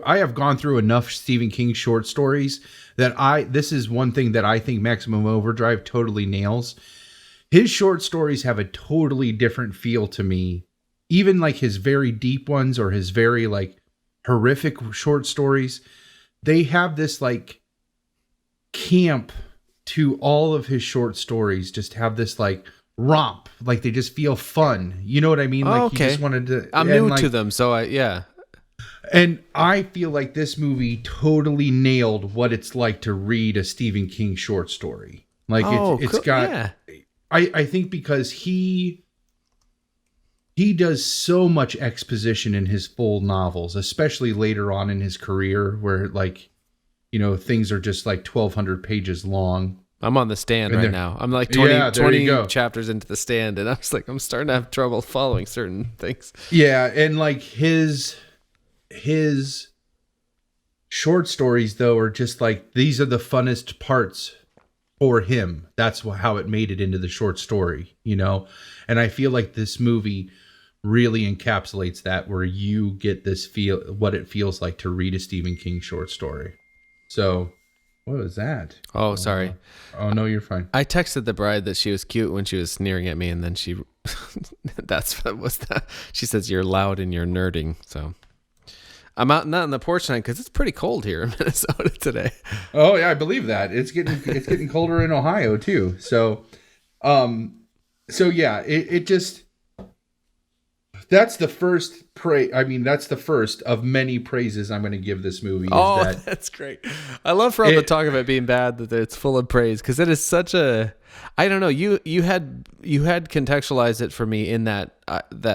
I have gone through enough Stephen King short stories that this is one thing that I think Maximum Overdrive totally nails. His short stories have a totally different feel to me. Even like his very deep ones or his very like horrific short stories, they have this like camp to all of his short stories. Just have this like romp, like they just feel fun. You know what I mean? Oh, like okay. you just wanted to. I'm new to them, so yeah. And I feel like this movie totally nailed what it's like to read a Stephen King short story. Like it's cool. got. Yeah. I think because he does so much exposition in his full novels, especially later on in his career, where like, you know, things are just like 1,200 pages long. I'm on The Stand right now. I'm like 20 chapters into The Stand, and I was like, I'm starting to have trouble following certain things. Yeah, and like his short stories though are just like, these are the funnest parts for him. That's how it made it into the short story, you know? And I feel like this movie really encapsulates that, where you get this feel, what it feels like to read a Stephen King short story. So what was that? Oh, sorry. Oh no, you're fine. I texted the bride that she was cute when she was sneering at me, and then she, that's what was that. She says, you're loud and you're nerding. So I'm out, not on the porch tonight because it's pretty cold here in Minnesota today. Oh yeah, I believe that. It's getting colder in Ohio too. So, yeah, it just, that's the first that's the first of many praises I'm going to give this movie. That's great. I love for all the talk of it being bad that it's full of praise, because it is such a, I don't know. You had contextualized it for me in that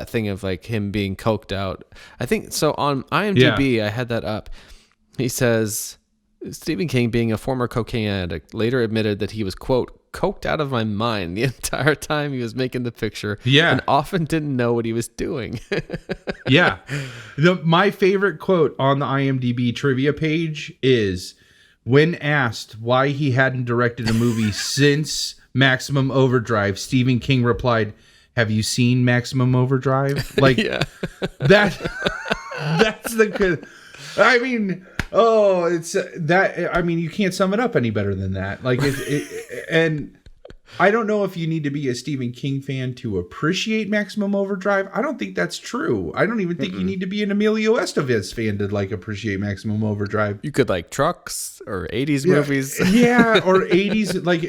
thing of like him being coked out. I think so on IMDb. Yeah. I had that up. He says Stephen King, being a former cocaine addict, later admitted that he was, quote, coked out of my mind the entire time he was making the picture. Yeah, and often didn't know what he was doing. Yeah, my favorite quote on the IMDb trivia page is, when asked why he hadn't directed a movie since Maximum Overdrive, Stephen King replied, "Have you seen Maximum Overdrive?" Like, yeah. That's the. I mean, it's that. I mean, you can't sum it up any better than that. Like, and I don't know if you need to be a Stephen King fan to appreciate Maximum Overdrive. I don't think that's true. I don't even think you need to be an Emilio Estevez fan to like appreciate Maximum Overdrive. You could like Trucks or 80s movies. Yeah, or 80s. Like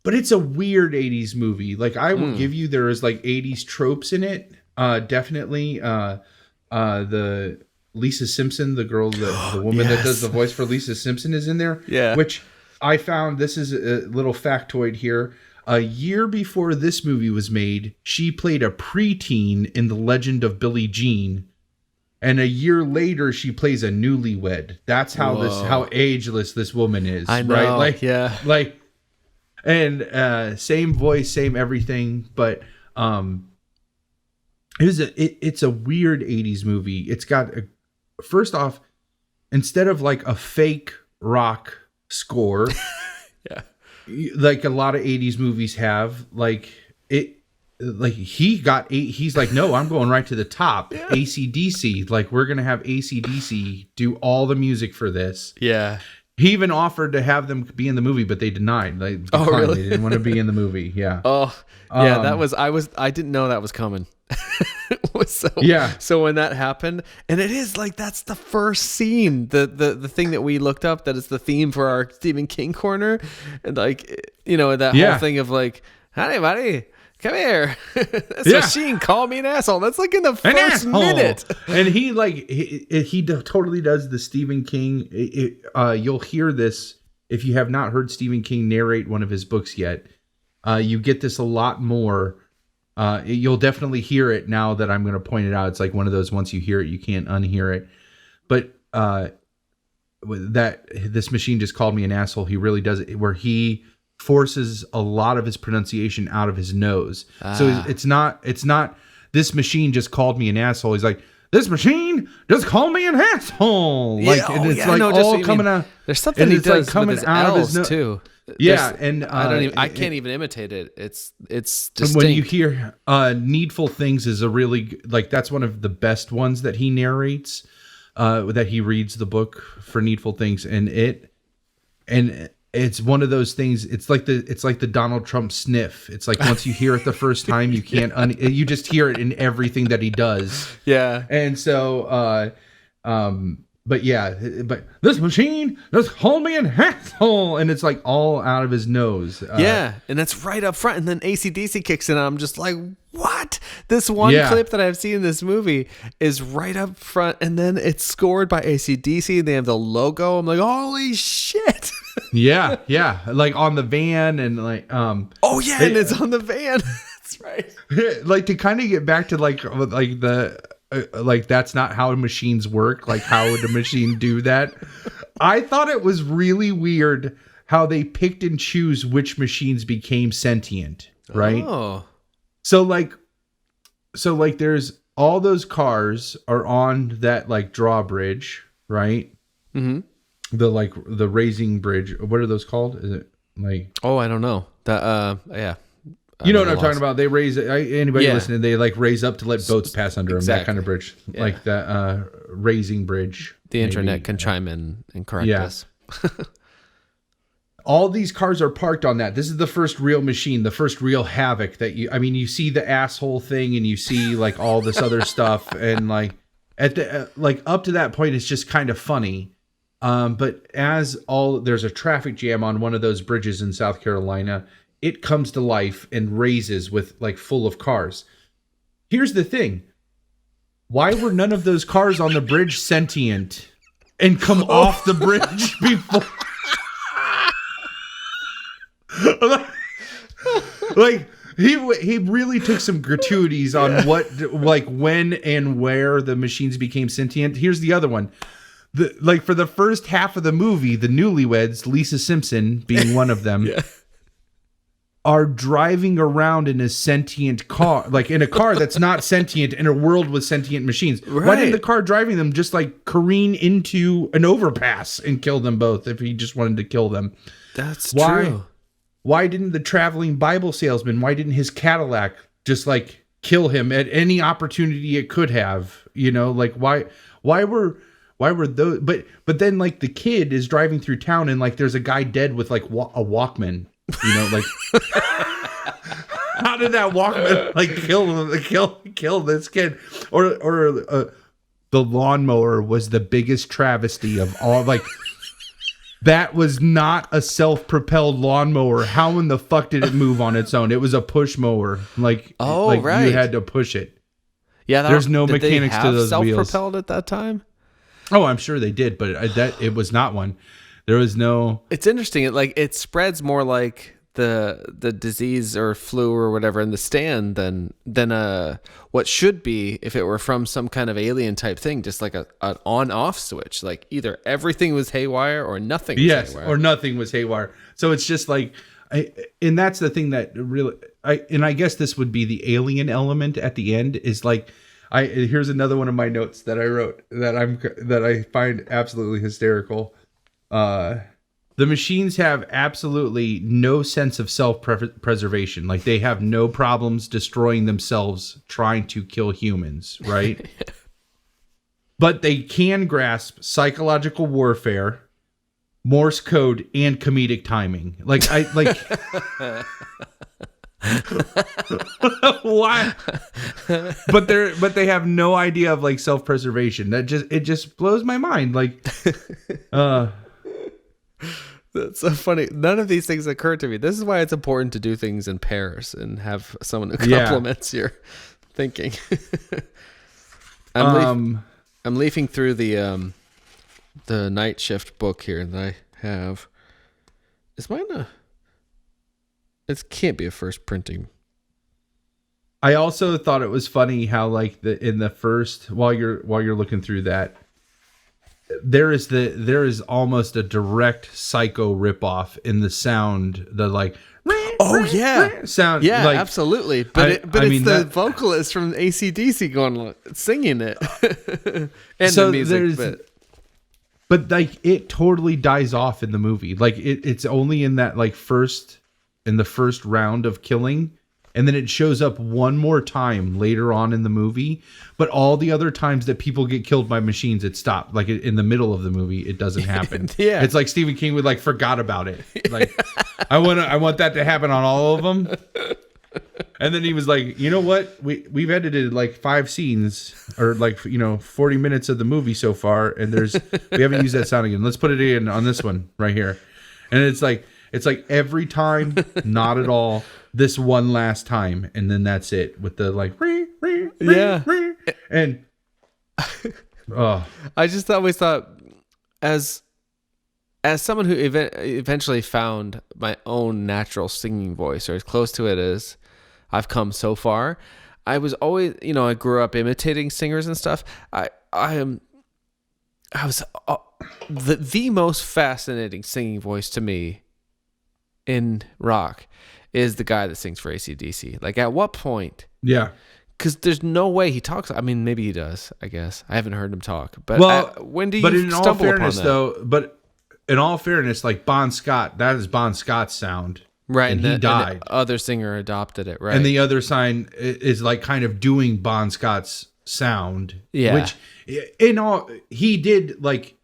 but it's a weird 80s movie. Like, I will give you, there is like 80s tropes in it. Definitely. The Lisa Simpson, the girl, the woman that does the voice for Lisa Simpson is in there. Yeah. Which I found, this is a little factoid here. A year before this movie was made, she played a preteen in The Legend of Billie Jean. And a year later, she plays a newlywed. That's how how ageless this woman is. I know, right? Like, yeah. Like, and same voice, same everything, but it's a weird 80s movie. It's got first off, instead of like a fake rock score, yeah, like a lot of 80s movies have, like it, like he's like, no, I'm going right to the top. Yeah. AC/DC, like, we're gonna have AC/DC do all the music for this. Yeah. He even offered to have them be in the movie, but they denied. Like, really? They didn't want to be in the movie. Yeah. Oh, yeah. I didn't know that was coming. So when that happened, and it is like, that's the first scene, the thing that we looked up that is the theme for our Stephen King corner, and like, you know, that whole thing of like, "Honey, buddy, come here." This machine called me an asshole. That's like in the first minute. And he totally does the Stephen King. You'll hear this if you have not heard Stephen King narrate one of his books yet. You get this a lot more. You'll definitely hear it now that I'm going to point it out. It's like one of those, once you hear it, you can't unhear it. But that this machine just called me an asshole. He really does it, where he forces a lot of his pronunciation out of his nose. So it's not this machine just called me an asshole. He's like, this machine just called me an asshole. Like, and it's like all coming out. There's something he does like coming with his out L's of his too. Yeah, and I can't even imitate it. It's distinct. When you hear Needful Things is a really, like, that's one of the best ones that he narrates. that he reads the book for Needful Things, and it's one of those things. It's like the Donald Trump sniff. It's like once you hear it the first time, you can't you just hear it in everything that he does. Yeah. And so but this machine just hold me in asshole, and it's like all out of his nose. Yeah, and that's right up front, and then AC/DC kicks in, and I'm just like, what? This one clip that I've seen in this movie is right up front, and then it's scored by AC/DC, and they have the logo. I'm like, holy shit. yeah, like on the van, and like and it's on the van. That's right. Like, to kind of get back to like the like, that's not how machines work. Like, how would a machine do that? I thought it was really weird how they picked and choose which machines became sentient, right? Oh. So like there's all those cars are on that like drawbridge, right? Mm-hmm. The raising bridge. What are those called? Is it like? Oh, I don't know. That yeah. You know what I'm talking about? They raise anybody listening. They like raise up to let boats pass under them. That kind of bridge, like that raising bridge. The internet can chime in and correct us. All these cars are parked on that. This is the first real machine, the first real Havoc that you see the asshole thing, and you see like all this other stuff, and like at the like up to that point, it's just kind of funny. But there's a traffic jam on one of those bridges in South Carolina. It comes to life and raises with like full of cars. Here's the thing. Why were none of those cars on the bridge sentient and come off the bridge before? Like he really took some gratuities on what, like, when and where the machines became sentient. Here's the other one. For the first half of the movie, the newlyweds, Lisa Simpson being one of them, are driving around in a sentient car, like in a car that's not sentient, in a world with sentient machines. Right. Why didn't the car driving them just like careen into an overpass and kill them both if he just wanted to kill them? That's true. Why didn't the traveling Bible salesman, why didn't his Cadillac just like kill him at any opportunity it could have? You know, like why were those? But then like the kid is driving through town and like there's a guy dead with like a Walkman. You know, like how did that Walkman like kill this kid? Or the lawnmower was the biggest travesty of all. Like, that was not a self-propelled lawnmower. How in the fuck did it move on its own? It was a push mower. Like, right. You had to push it. Yeah, there's no mechanics to those wheels. Self-propelled at that time? Oh, I'm sure they did, but it was not one. There was no. It's interesting. It spreads more like the disease or flu or whatever in the stand than what should be if it were from some kind of alien type thing, just like an on-off switch. Like either everything was haywire or nothing was haywire. Or nothing was haywire. So it's just like, and that's the thing that really, I guess this would be the alien element at the end is like, here's another one of my notes that I wrote that I find absolutely hysterical. The machines have absolutely no sense of self-preservation. Like, they have no problems destroying themselves trying to kill humans, right? But they can grasp psychological warfare, Morse code, and comedic timing. Why? But they have no idea of like self-preservation. It just blows my mind. Like, that's so funny. None of these things occur to me. This is why it's important to do things in pairs and have someone who complements your thinking. I'm leafing through the Night Shift book here that I have. Is mine it can't be a first printing. I also thought it was funny how like in the first, while you're looking through that, there is almost a direct Psycho ripoff in the sound, the like sound. Yeah, like, absolutely. But it's the vocalist from AC/DC going singing it. And so the music. But like it totally dies off in the movie. Like it's only in that like in the first round of killing, and then it shows up one more time later on in the movie. But all the other times that people get killed by machines, it stopped. Like in the middle of the movie, it doesn't happen. Yeah. It's like Stephen King would like forgot about it. Like I want that to happen on all of them. And then he was like, you know what? We've edited like 5 scenes or like 40 minutes of the movie so far, and we haven't used that sound again. Let's put it in on this one right here. And it's like every time, not at all. This one last time, and then that's it with the like yeah. And I just always thought as someone who eventually found my own natural singing voice, or as close to it as I've come so far, I was always, I grew up imitating singers and stuff. I was the most fascinating singing voice to me in rock is the guy that sings for AC/DC. Like, at what point? Yeah. Because there's no way he talks. I mean, maybe he does, I guess. I haven't heard him talk. But when do you stumble upon that? But in all fairness, like Bon Scott, that is Bon Scott's sound. Right. And he died. And the other singer adopted it, right? And the other sign is like kind of doing Bon Scott's sound. Yeah. Which, he did, like,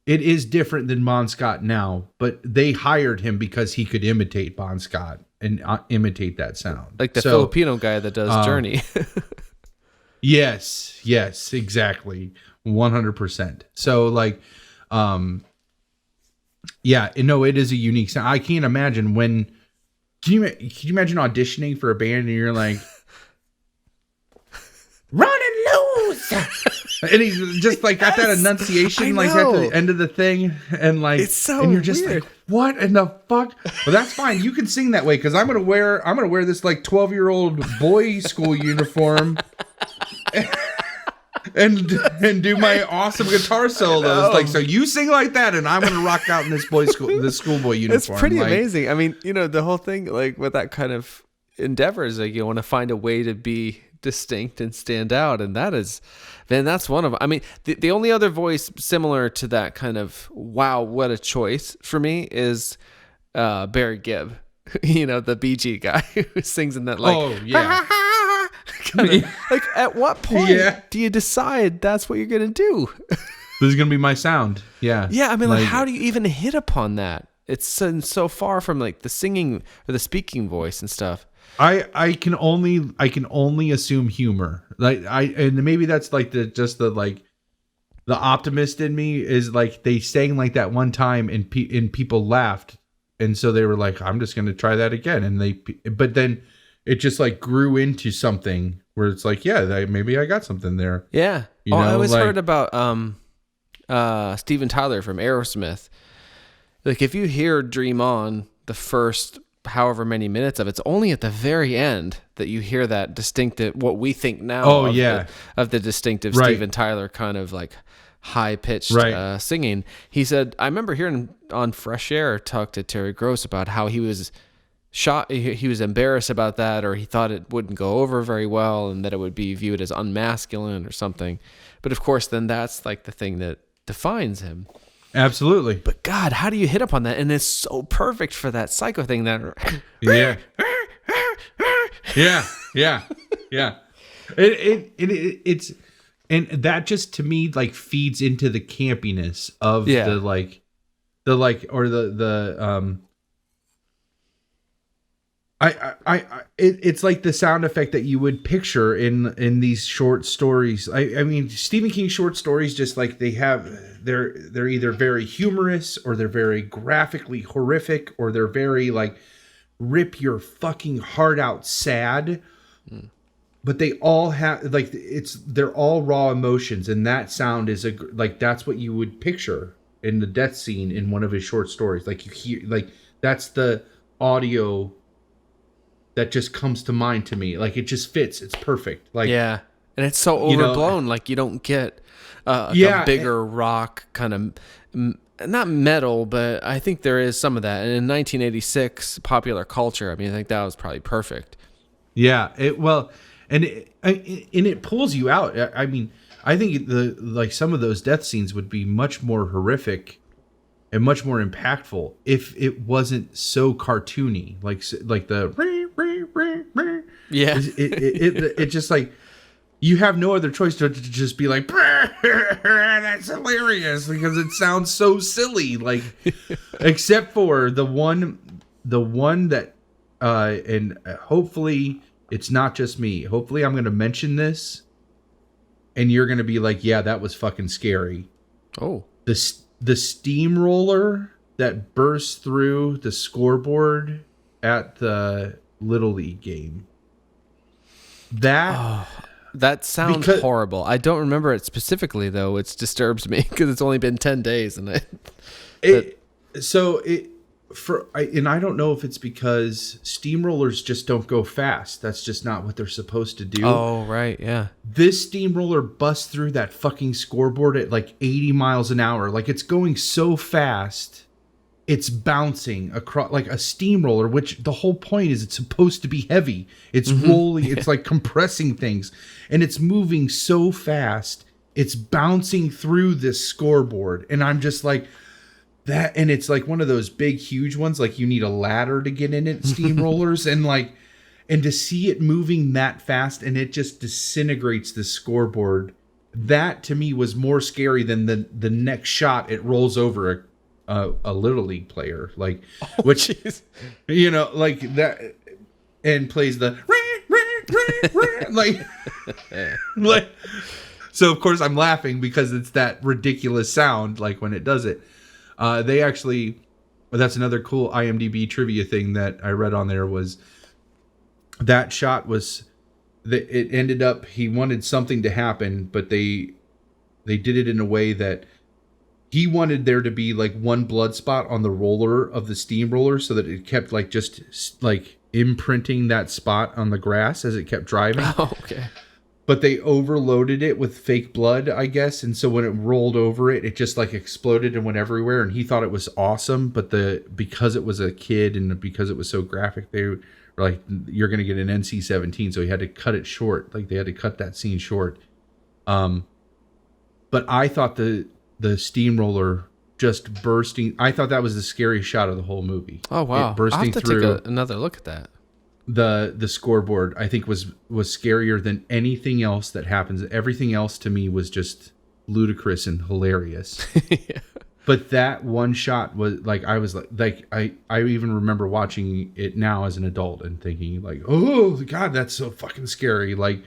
it is different than Bon Scott now, but they hired him because he could imitate Bon Scott and imitate that sound. Like the Filipino guy that does Journey. Yes, exactly. 100%. So, like, it is a unique sound. I can't imagine can you imagine auditioning for a band and you're like, running loose, and he's just like got that enunciation like at the end of the thing, and like, it's so and you're just weird. like, what in the fuck? Well, that's fine. You can sing that way because I'm gonna wear this like 12-year-old boy school uniform. And do my awesome guitar solos. Like, so you sing like that, and I'm gonna rock out in this schoolboy uniform. It's pretty amazing. I mean, the whole thing, like, with that kind of endeavor is like you want to find a way to be distinct and stand out, and that's one of them. I mean, the only other voice similar to that kind of wow, what a choice for me is Barry Gibb. The Bee Gee guy who sings in that like, oh yeah. Like, at what point do you decide that's what you're gonna do? This is gonna be my sound. Yeah. Yeah, I mean, like, how do you even hit upon that? It's so far from like the singing or the speaking voice and stuff. I can only assume humor. Like, and maybe that's like the optimist in me is like they sang like that one time and people laughed, and so they were like, I'm just gonna try that again, but then it just like grew into something where it's like, maybe I got something there. Yeah. I always heard about Steven Tyler from Aerosmith. Like, if you hear Dream On, the first however many minutes of it's only at the very end that you hear that distinctive, what we think now of the distinctive Steven Tyler kind of like high-pitched singing. He said, I remember hearing on Fresh Air talk to Terry Gross about how he was he was embarrassed about that, or he thought it wouldn't go over very well and that it would be viewed as unmasculine or something. But of course, then that's like the thing that defines him. Absolutely. But God, how do you hit up on that? And it's so perfect for that psycho thing that yeah. It's and that just to me like feeds into the campiness of it's like the sound effect that you would picture in these short stories. I mean, Stephen King short stories, just like they're either very humorous or they're very graphically horrific or they're very like rip your fucking heart out sad. But they all have like they're all raw emotions, and that sound is that's what you would picture in the death scene in one of his short stories. Like, you hear, like, that's the audio that just comes to mind to me. Like, it just fits. It's perfect. Like, yeah. And it's so overblown. Like, you don't get a bigger rock kind of, not metal, but I think there is some of that. And in 1986 popular culture, I mean, I think that was probably perfect. Yeah. And it pulls you out. I mean, I think some of those death scenes would be much more horrific and much more impactful if it wasn't so cartoony, like the Yeah. It just like, you have no other choice to just be like, that's hilarious, because it sounds so silly. Like, except for the one that, and hopefully it's not just me. Hopefully I'm going to mention this and you're going to be like, yeah, that was fucking scary. Oh. The steamroller that burst through the scoreboard at the Little League game. That sounds horrible. I don't remember it specifically, though. It disturbs me because it's only been 10 days, and I don't know if it's because steamrollers just don't go fast. That's just not what they're supposed to do. Oh, right, yeah. This steamroller busts through that fucking scoreboard at like 80 miles an hour. Like, it's going so fast, it's bouncing across like a steamroller, which the whole point is it's supposed to be heavy. It's rolling, it's like compressing things, and it's moving so fast, it's bouncing through this scoreboard. And I'm just like, that, and it's like one of those big, huge ones, like you need a ladder to get in it, steamrollers, and to see it moving that fast and it just disintegrates the scoreboard, that to me was more scary than the next shot. It rolls over a Little League player, like, which, you know, like that, and plays the like, so of course I'm laughing because it's that ridiculous sound, like when it does it. They actually, that's another cool IMDb trivia thing that I read on there, was that shot was that it ended up, he wanted something to happen, but they did it in a way that he wanted there to be like one blood spot on the roller of the steamroller, so that it kept like just like imprinting that spot on the grass as it kept driving. Oh, okay. But they overloaded it with fake blood, I guess. And so when it rolled over it, it just like exploded and went everywhere. And he thought it was awesome. But because it was a kid and because it was so graphic, they were like, you're going to get an NC-17. So he had to cut it short. Like, they had to cut that scene short. But I thought the steamroller just bursting, I thought that was the scariest shot of the whole movie. Oh, wow. It bursting I'll have to through take another look at that. The scoreboard, I think, was scarier than anything else that happens. Everything else to me was just ludicrous and hilarious. Yeah. But that one shot was like, I was like I even remember watching it now as an adult and thinking like, oh God, that's so fucking scary. Like,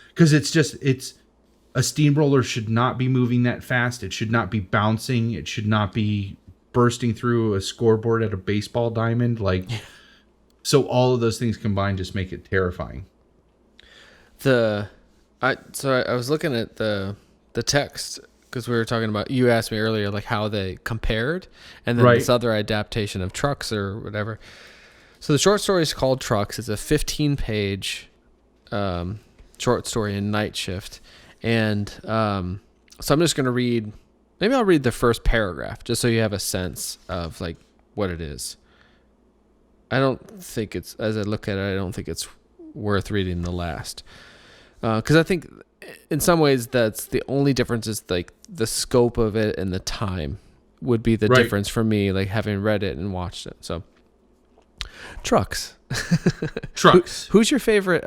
because it's a steamroller should not be moving that fast. It should not be bouncing. It should not be bursting through a scoreboard at a baseball diamond. Like, so all of those things combined just make it terrifying. I was looking at the text, because we were talking about, you asked me earlier like how they compared, and then this other adaptation of Trucks or whatever. So the short story is called Trucks. It's a 15-page short story in Night Shift, and so I'm just going to read. Maybe I'll read the first paragraph just so you have a sense of like what it is. I don't think it's, as I look at it, I don't think it's worth reading the last. Because I think in some ways that's the only difference, is like the scope of it and the time would be the difference for me, like having read it and watched it. So, Trucks. Who's your favorite?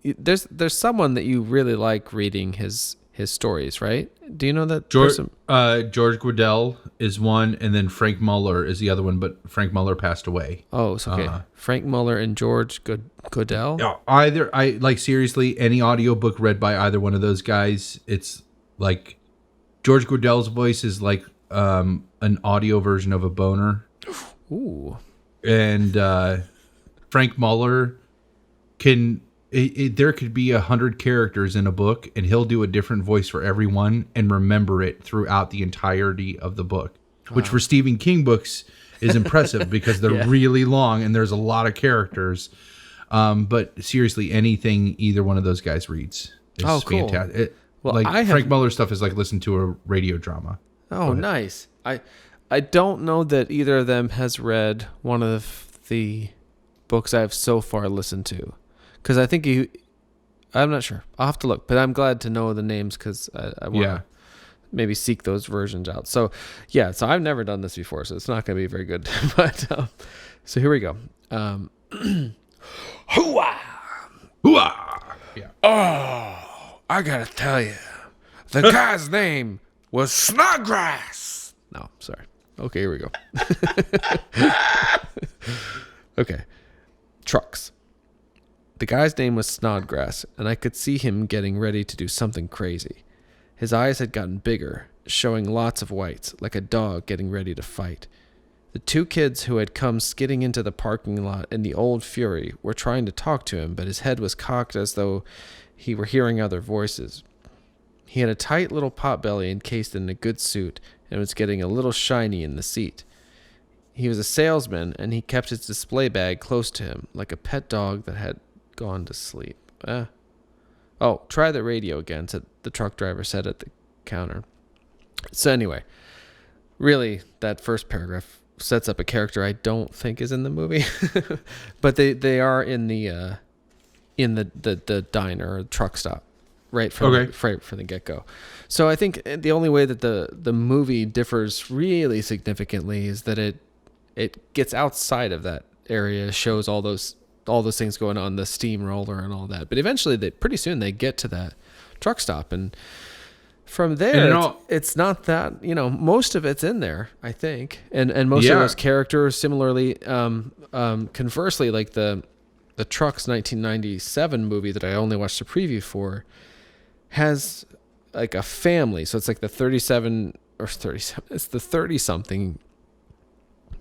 There's someone that you really like reading his stories, right? Do you know that person? George Guidall is one, and then Frank Muller is the other one, but Frank Muller passed away. Oh, so okay. Frank Muller and George Guidall? Yeah, seriously, any audiobook read by either one of those guys, it's like George Guidall's voice is like an audio version of a boner. Ooh. And Frank Muller can... there could be 100 characters in a book, and he'll do a different voice for everyone and remember it throughout the entirety of the book. Wow. Which for Stephen King books is impressive because they're really long and there's a lot of characters. But seriously, anything either one of those guys reads is fantastic. Frank Muller stuff is like listen to a radio drama. Oh, nice. I don't know that either of them has read one of the books I've so far listened to. Because I think I'm not sure. I'll have to look, but I'm glad to know the names because I want to maybe seek those versions out. So, so I've never done this before, so it's not going to be very good. But so here we go. Hooah! Hooah! Yeah. Oh, I gotta tell you, the guy's name was Snodgrass. No, sorry. Okay, here we go. Okay. Trucks. The guy's name was Snodgrass, and I could see him getting ready to do something crazy. His eyes had gotten bigger, showing lots of whites, like a dog getting ready to fight. The two kids who had come skidding into the parking lot in the old fury were trying to talk to him, but his head was cocked as though he were hearing other voices. He had a tight little potbelly encased in a good suit and was getting a little shiny in the seat. He was a salesman, and he kept his display bag close to him, like a pet dog that had gone to sleep. Oh, try the radio again, the truck driver said at the counter. So anyway, really, that first paragraph sets up a character I don't think is in the movie, but they are in the diner or truck stop right from the get-go. So I think the only way that the movie differs really significantly is that it gets outside of that area, shows all those things going on, the steamroller and all that, but eventually pretty soon they get to that truck stop, and from there, it's not that, most of it's in there, I think. And most of those characters, similarly, conversely, like the Trucks 1997 movie that I only watched the preview for, has like a family. So it's like the 37, it's the 30-something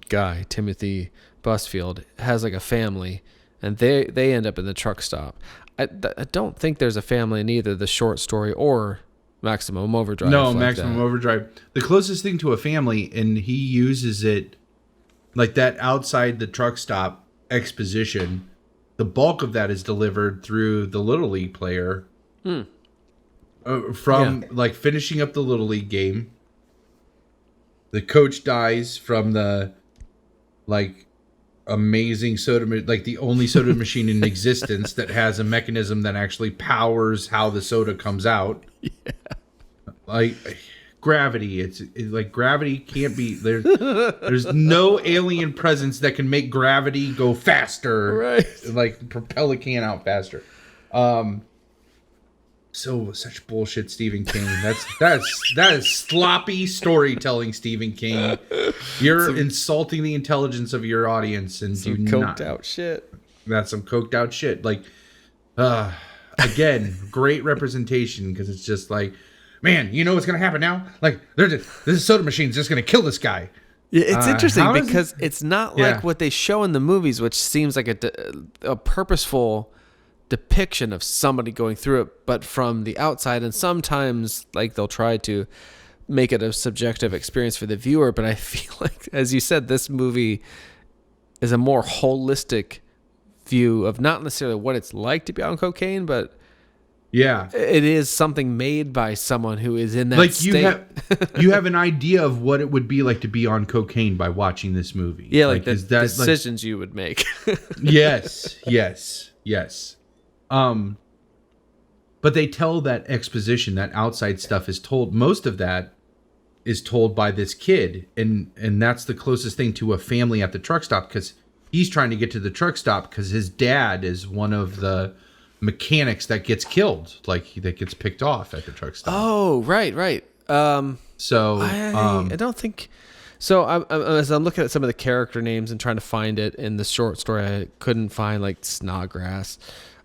guy, Timothy Busfield, has like a family, and they end up in the truck stop. I don't think there's a family in either the short story or Maximum Overdrive. No, Maximum Overdrive. The closest thing to a family, and he uses it like that outside the truck stop exposition. The bulk of that is delivered through the Little League player like finishing up the Little League game. The coach dies from the amazing soda, like the only soda machine in existence that has a mechanism that actually powers how the soda comes out. Yeah. Like gravity, it's like gravity can't be there's no alien presence that can make gravity go faster, right? Like propel a can out faster. So such bullshit, Stephen King. That is sloppy storytelling, Stephen King. You're insulting the intelligence of your audience, and some coked out shit. That's some coked out shit. Like, again, great representation, because it's just like, man, you know what's gonna happen now? Like, this soda machine's just gonna kill this guy. Yeah, it's interesting because it's not like what they show in the movies, which seems like a purposeful depiction of somebody going through it, but from the outside. And sometimes like they'll try to make it a subjective experience for the viewer, but I feel like, as you said, this movie is a more holistic view of not necessarily what it's like to be on cocaine, but it is something made by someone who is in that state. You have an idea of what it would be like to be on cocaine by watching this movie. Yeah, like the decisions you would make. Yes. But they tell that exposition, that outside stuff is told. Most of that is told by this kid, and that's the closest thing to a family at the truck stop, because he's trying to get to the truck stop because his dad is one of the mechanics that gets killed, that gets picked off at the truck stop. Oh, right. So I don't think so. As I'm looking at some of the character names and trying to find it in the short story, I couldn't find like Snodgrass.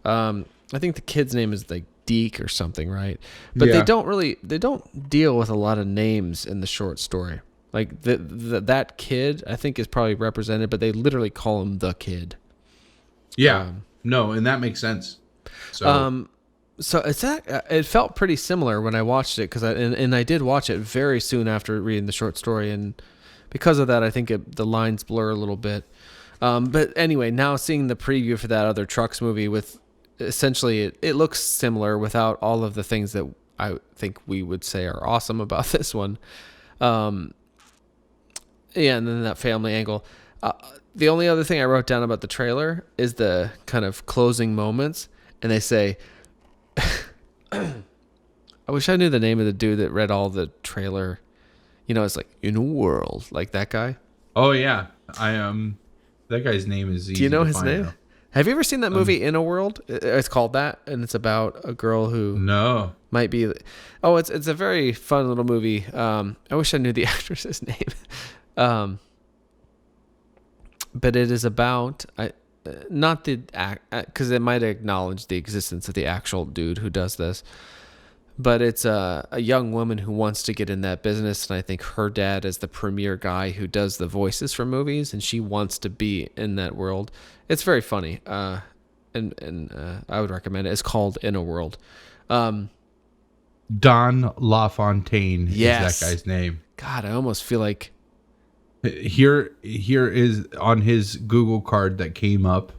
I think the kid's name is like Deke or something, right? But they don't deal with a lot of names in the short story. Like that kid, I think, is probably represented, but they literally call him the kid. Yeah, no, and that makes sense. So, so it felt pretty similar when I watched it, because I did watch it very soon after reading the short story, and because of that, I think the lines blur a little bit. But anyway, now seeing the preview for that other Trucks movie, with essentially it looks similar without all of the things that I think we would say are awesome about this one. And then that family angle. The only other thing I wrote down about the trailer is the kind of closing moments, and they say, I wish I knew the name of the dude that read all the trailer. It's like, in a world, like that guy. Oh yeah, that guy's name is easy. Do you know to his find name? though. Have you ever seen that movie In a World? It's called that, and it's about a girl who might be. Oh, it's a very fun little movie. I wish I knew the actress's name. But it is about not the act, because it might acknowledge the existence of the actual dude who does this. But it's a young woman who wants to get in that business, and I think her dad is the premier guy who does the voices for movies, and she wants to be in that world. It's very funny, and I would recommend it. It's called In a World. Don LaFontaine is that guy's name. God, I almost feel like here is on his Google card that came up.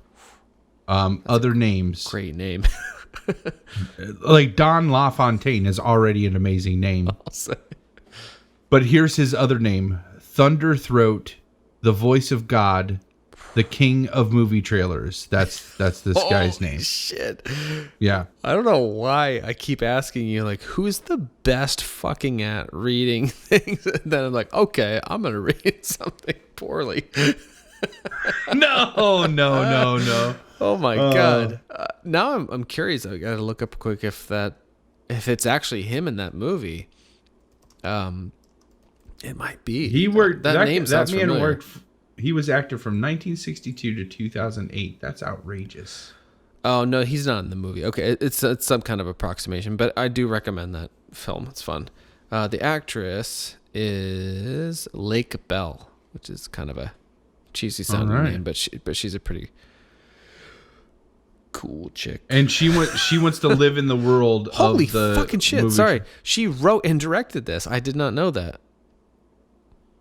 Other names. Great name. Like Don LaFontaine is already an amazing name. But here's his other name: Thunderthroat, the voice of God, the king of movie trailers. That's this guy's name. Shit. Yeah. I don't know why I keep asking you, like, who's the best fucking at reading things? And then I'm like, okay, I'm gonna read something poorly. No. Oh my god! Now I'm curious. I gotta look up quick if it's actually him in that movie. It might be. He worked. That name sounds man familiar. worked. He was active from 1962 to 2008. That's outrageous. Oh no, he's not in the movie. Okay, it's some kind of approximation, but I do recommend that film. It's fun. The actress is Lake Bell, which is kind of a cheesy sounding name, but she's a pretty cool chick. And she wants to live in the world Holy of the fucking shit. movie. Sorry. She wrote and directed this. I did not know that.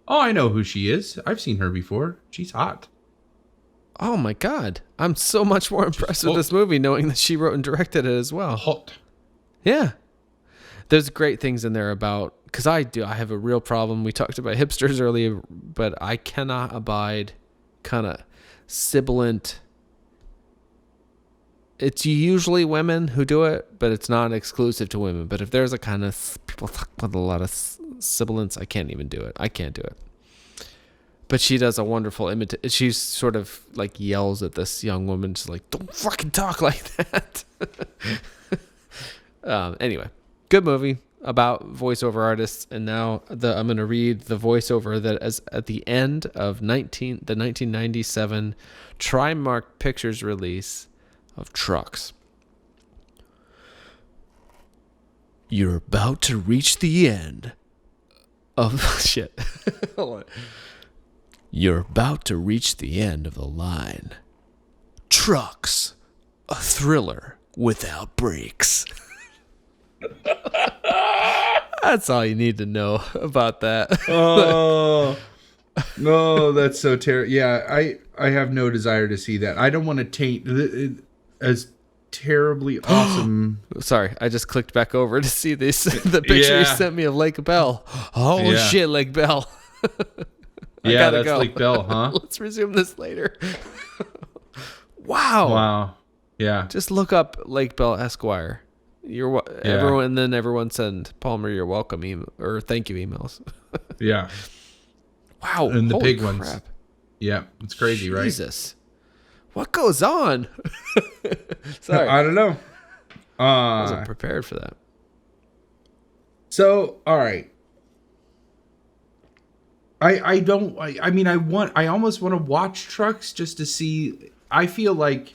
Oh, I know who she is. I've seen her before. She's hot. Oh my god. I'm so much more impressed with this movie knowing that she wrote and directed it as well. Hot. Yeah. There's great things in there about, because I have a real problem. We talked about hipsters earlier, but I cannot abide kind of sibilant. It's usually women who do it, but it's not exclusive to women. But if there's a kind of people talk with a lot of sibilance, I can't even do it. I can't do it. But she does a wonderful imitation. She sort of like yells at this young woman. She's like, "Don't fucking talk like that." Anyway, good movie about voiceover artists. And now I'm going to read the voiceover that is at the end of the 1997 Trimark Pictures release of Trucks. You're about to reach the end of shit. Hold on. You're about to reach the end of the line. Trucks, a thriller without brakes. That's all you need to know about that. Oh no, that's so terrible. Yeah, I have no desire to see that. I don't want to taint it as terribly awesome. Sorry, I just clicked back over to see this. The picture you sent me of Lake Bell. Oh shit, Lake Bell. Yeah, that's go. Lake Bell, huh? Let's resume this later. Wow. Yeah. Just look up Lake Bell Esquire. Everyone send Palmer your welcome or thank you emails. Yeah. Wow. And the big crap. ones. Yeah, it's crazy, right? Jesus. What goes on? Sorry. I don't know. I wasn't prepared for that. So, all right. I almost want to watch Trucks just to see. I feel like,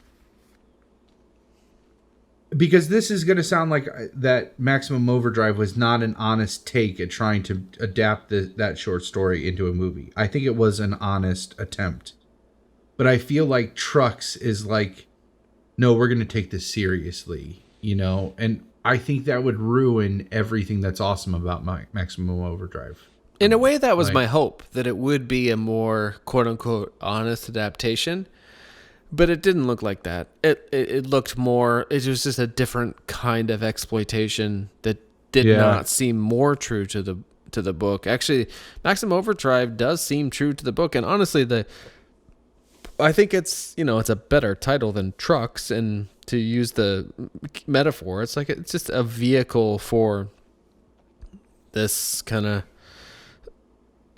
because this is going to sound like that Maximum Overdrive was not an honest take at trying to adapt that short story into a movie. I think it was an honest attempt. But I feel like Trucks is like, no, we're going to take this seriously, And I think that would ruin everything that's awesome about Maximum Overdrive. In a way, that was my hope, that it would be a more quote-unquote honest adaptation. But it didn't look like that. It looked more, it was just a different kind of exploitation that did not seem more true to the book. Actually, Maximum Overdrive does seem true to the book. And honestly, I think it's a better title than Trucks. And to use the metaphor, it's like it's just a vehicle for this kind of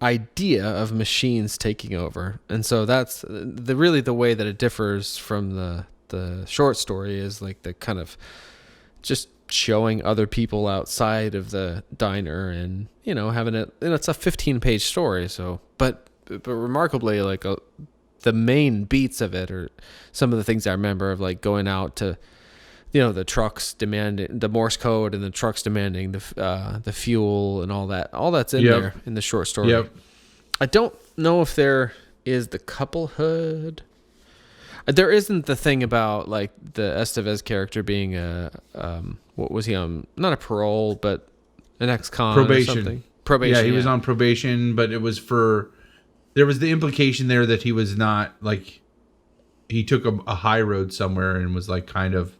idea of machines taking over. And so that's the way that it differs from the short story is like the kind of just showing other people outside of the diner and, you know, having it, and it's a 15-page story. So, but remarkably, like the main beats of it are some of the things I remember of like going out to, you know, the trucks demanding the Morse code and the trucks demanding the fuel and all that. All that's in there in the short story. Yep. I don't know if there is the couplehood. There isn't the thing about like the Estevez character being what was he on? Not a parole, but an ex-con probation. Or something. Probation. Yeah, he was on probation, but it was there was the implication there that he was not like, he took a high road somewhere and was like kind of,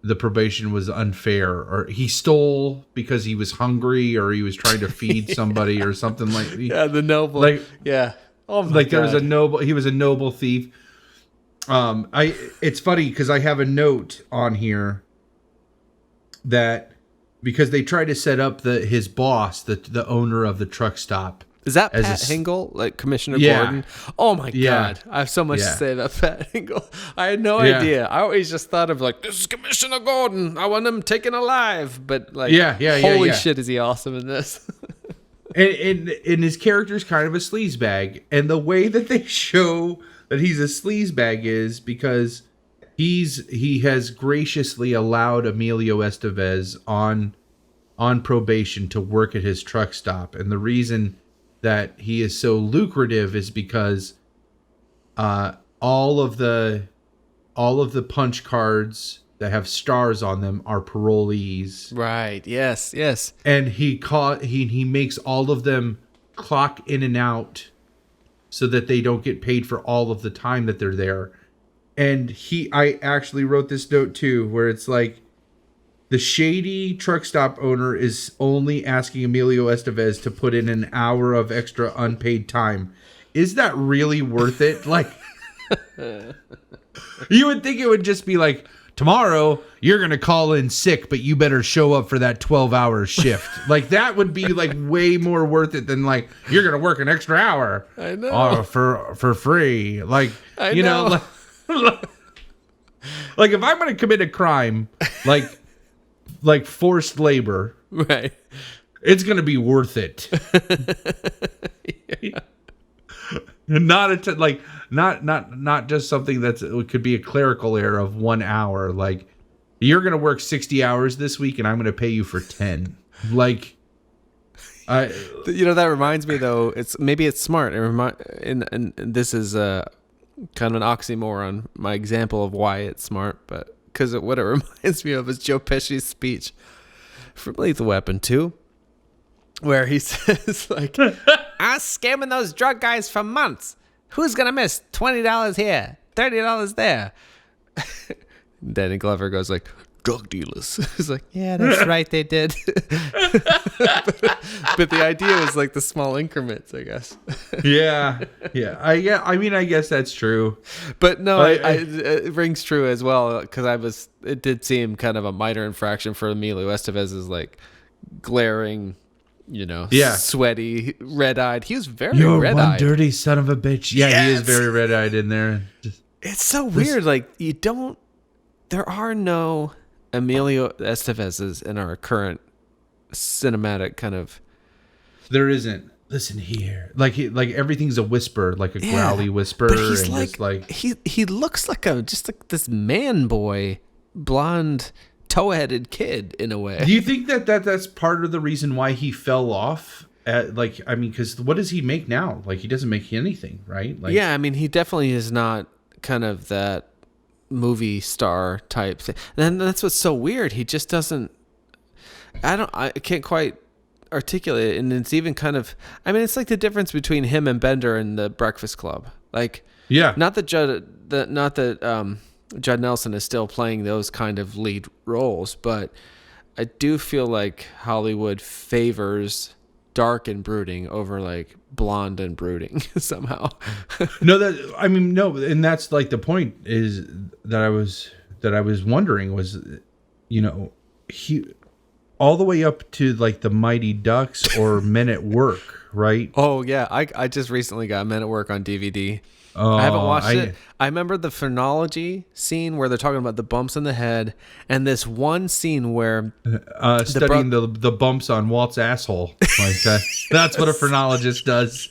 the probation was unfair, or he stole because he was hungry, or he was trying to feed somebody or something like that. Yeah, the noble. Like, yeah. Oh my like God. he was a noble thief. It's funny because I have a note on here that because they try to set up his boss, the owner of the truck stop. Is that Pat Hingle, like Commissioner Gordon? Oh my God. I have so much to say about Pat Hingle. I had no idea. I always just thought of like, this is Commissioner Gordon. I want him taken alive. But like, holy shit, is he awesome in this? and his character's kind of a sleazebag. And the way that they show that he's a sleazebag is because he has graciously allowed Emilio Estevez on probation to work at his truck stop. And the reason that he is so lucrative is because all of the punch cards that have stars on them are parolees. Right. Yes. Yes. And he makes all of them clock in and out so that they don't get paid for all of the time that they're there. And I actually wrote this note too, where it's like, the shady truck stop owner is only asking Emilio Estevez to put in an hour of extra unpaid time. Is that really worth it? Like, you would think it would just be like, tomorrow you're going to call in sick, but you better show up for that 12-hour shift. Like, that would be like way more worth it than like, you're going to work an extra hour. I know. For free. Like, you know, like if I'm going to commit a crime, like forced labor, right? It's gonna be worth it. Not just something it could be a clerical error of 1 hour. Like, you're gonna work 60 hours this week, and I'm gonna pay you for 10. Like, that reminds me though. It's smart. And this is kind of an oxymoron. My example of why it's smart, but. Because what it reminds me of is Joe Pesci's speech from Lethal Weapon 2, where he says, like, I was scamming those drug guys for months. Who's going to miss $20 here, $30 there? Danny Glover goes like, drug dealers. He's like, yeah, that's right, they did. but the idea is like the small increments, I guess. Yeah. I mean, I guess that's true. But no, it rings true as well, because it did seem kind of a minor infraction for Emilio Estevez's like glaring, sweaty, red-eyed. He was very You're red-eyed. One dirty son of a bitch. Yeah, He is very red-eyed in there. It's so weird. Like, there are no Emilio Estevez's in our current cinematic kind of. There isn't. Listen here, like everything's a whisper, like a growly whisper. But he's and he looks like just like this man boy, blonde, toe-headed kid in a way. Do you think that's part of the reason why he fell off? Because what does he make now? Like, he doesn't make anything, right? Like, yeah, I mean, he definitely is not kind of that movie star type thing. And that's what's so weird. He just doesn't. I can't quite articulate it, and it's even kind of. I mean, it's like the difference between him and Bender in The Breakfast Club. Like, yeah, not that Judd Nelson is still playing those kind of lead roles, but I do feel like Hollywood favors dark and brooding over like blonde and brooding somehow. No, and that's like the point is that I was wondering was, he all the way up to like the Mighty Ducks or Men at Work, right? Oh yeah, I just recently got Men at Work on DVD. Oh, I haven't watched it. I remember the phronology scene where they're talking about the bumps in the head, and this one scene where studying the bumps on Walt's asshole. Like that. That's what a phrenologist does.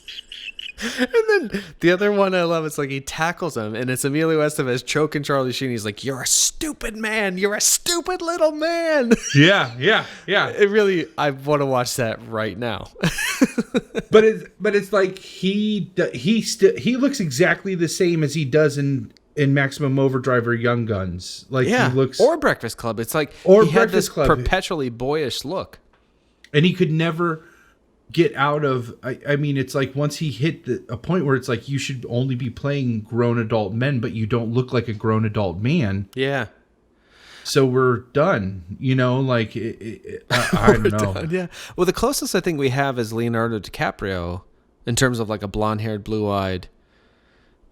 And then the other one I love, it's like he tackles him, and it's Emilio Estevez choking Charlie Sheen. He's like, "You're a stupid man. You're a stupid little man." Yeah. It really, I want to watch that right now. but it's like he looks exactly the same as he does in Maximum Overdrive or Young Guns. Like yeah, he looks, or Breakfast Club. It's like he had this perpetually boyish look, and he could never get out of. I mean, it's like once he hit a point where it's like you should only be playing grown adult men, but you don't look like a grown adult man. Yeah. So we're done, like I don't know. Done, yeah. Well, the closest I think we have is Leonardo DiCaprio in terms of like a blonde-haired, blue-eyed.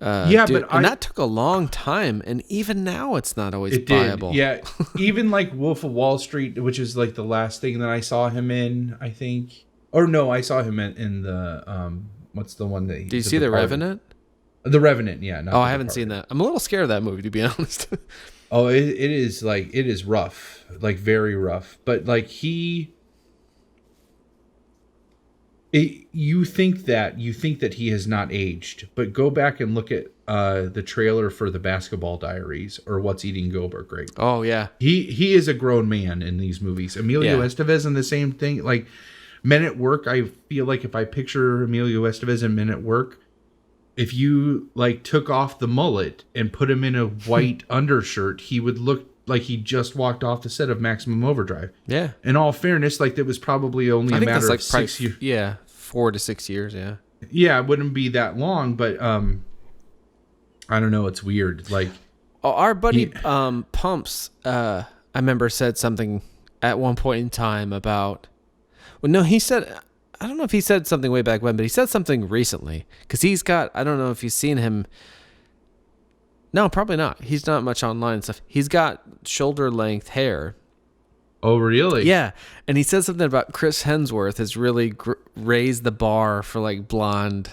Yeah, dude. but that took a long time, and even now it's not always viable. Yeah, even like Wolf of Wall Street, which is like the last thing that I saw him in, I think. Or no, I saw him in the what's the one that? Did you see The Revenant? The Revenant, yeah. I haven't seen that. I'm a little scared of that movie, to be honest. Oh, it is rough, like very rough. But like you think that he has not aged, but go back and look at the trailer for The Basketball Diaries or What's Eating Gilbert Grape. Oh yeah, he is a grown man in these movies. Emilio Estevez in the same thing, like. Men at Work, I feel like if I picture Emilio Estevez in Men at Work, if you like took off the mullet and put him in a white undershirt, he would look like he just walked off the set of Maximum Overdrive. Yeah. In all fairness, like that was probably only a matter of 6 years. Yeah, 4 to 6 years. Yeah. Yeah, it wouldn't be that long, but I don't know. It's weird. Like our buddy Pumps, I remember said something at one point in time about. Well, no, he said, I don't know if he said something way back when, but he said something recently because he's got, I don't know if you've seen him. No, probably not. He's not much online and stuff. He's got shoulder length hair. Oh, really? Yeah. And he said something about Chris Hemsworth has really raised the bar for like blonde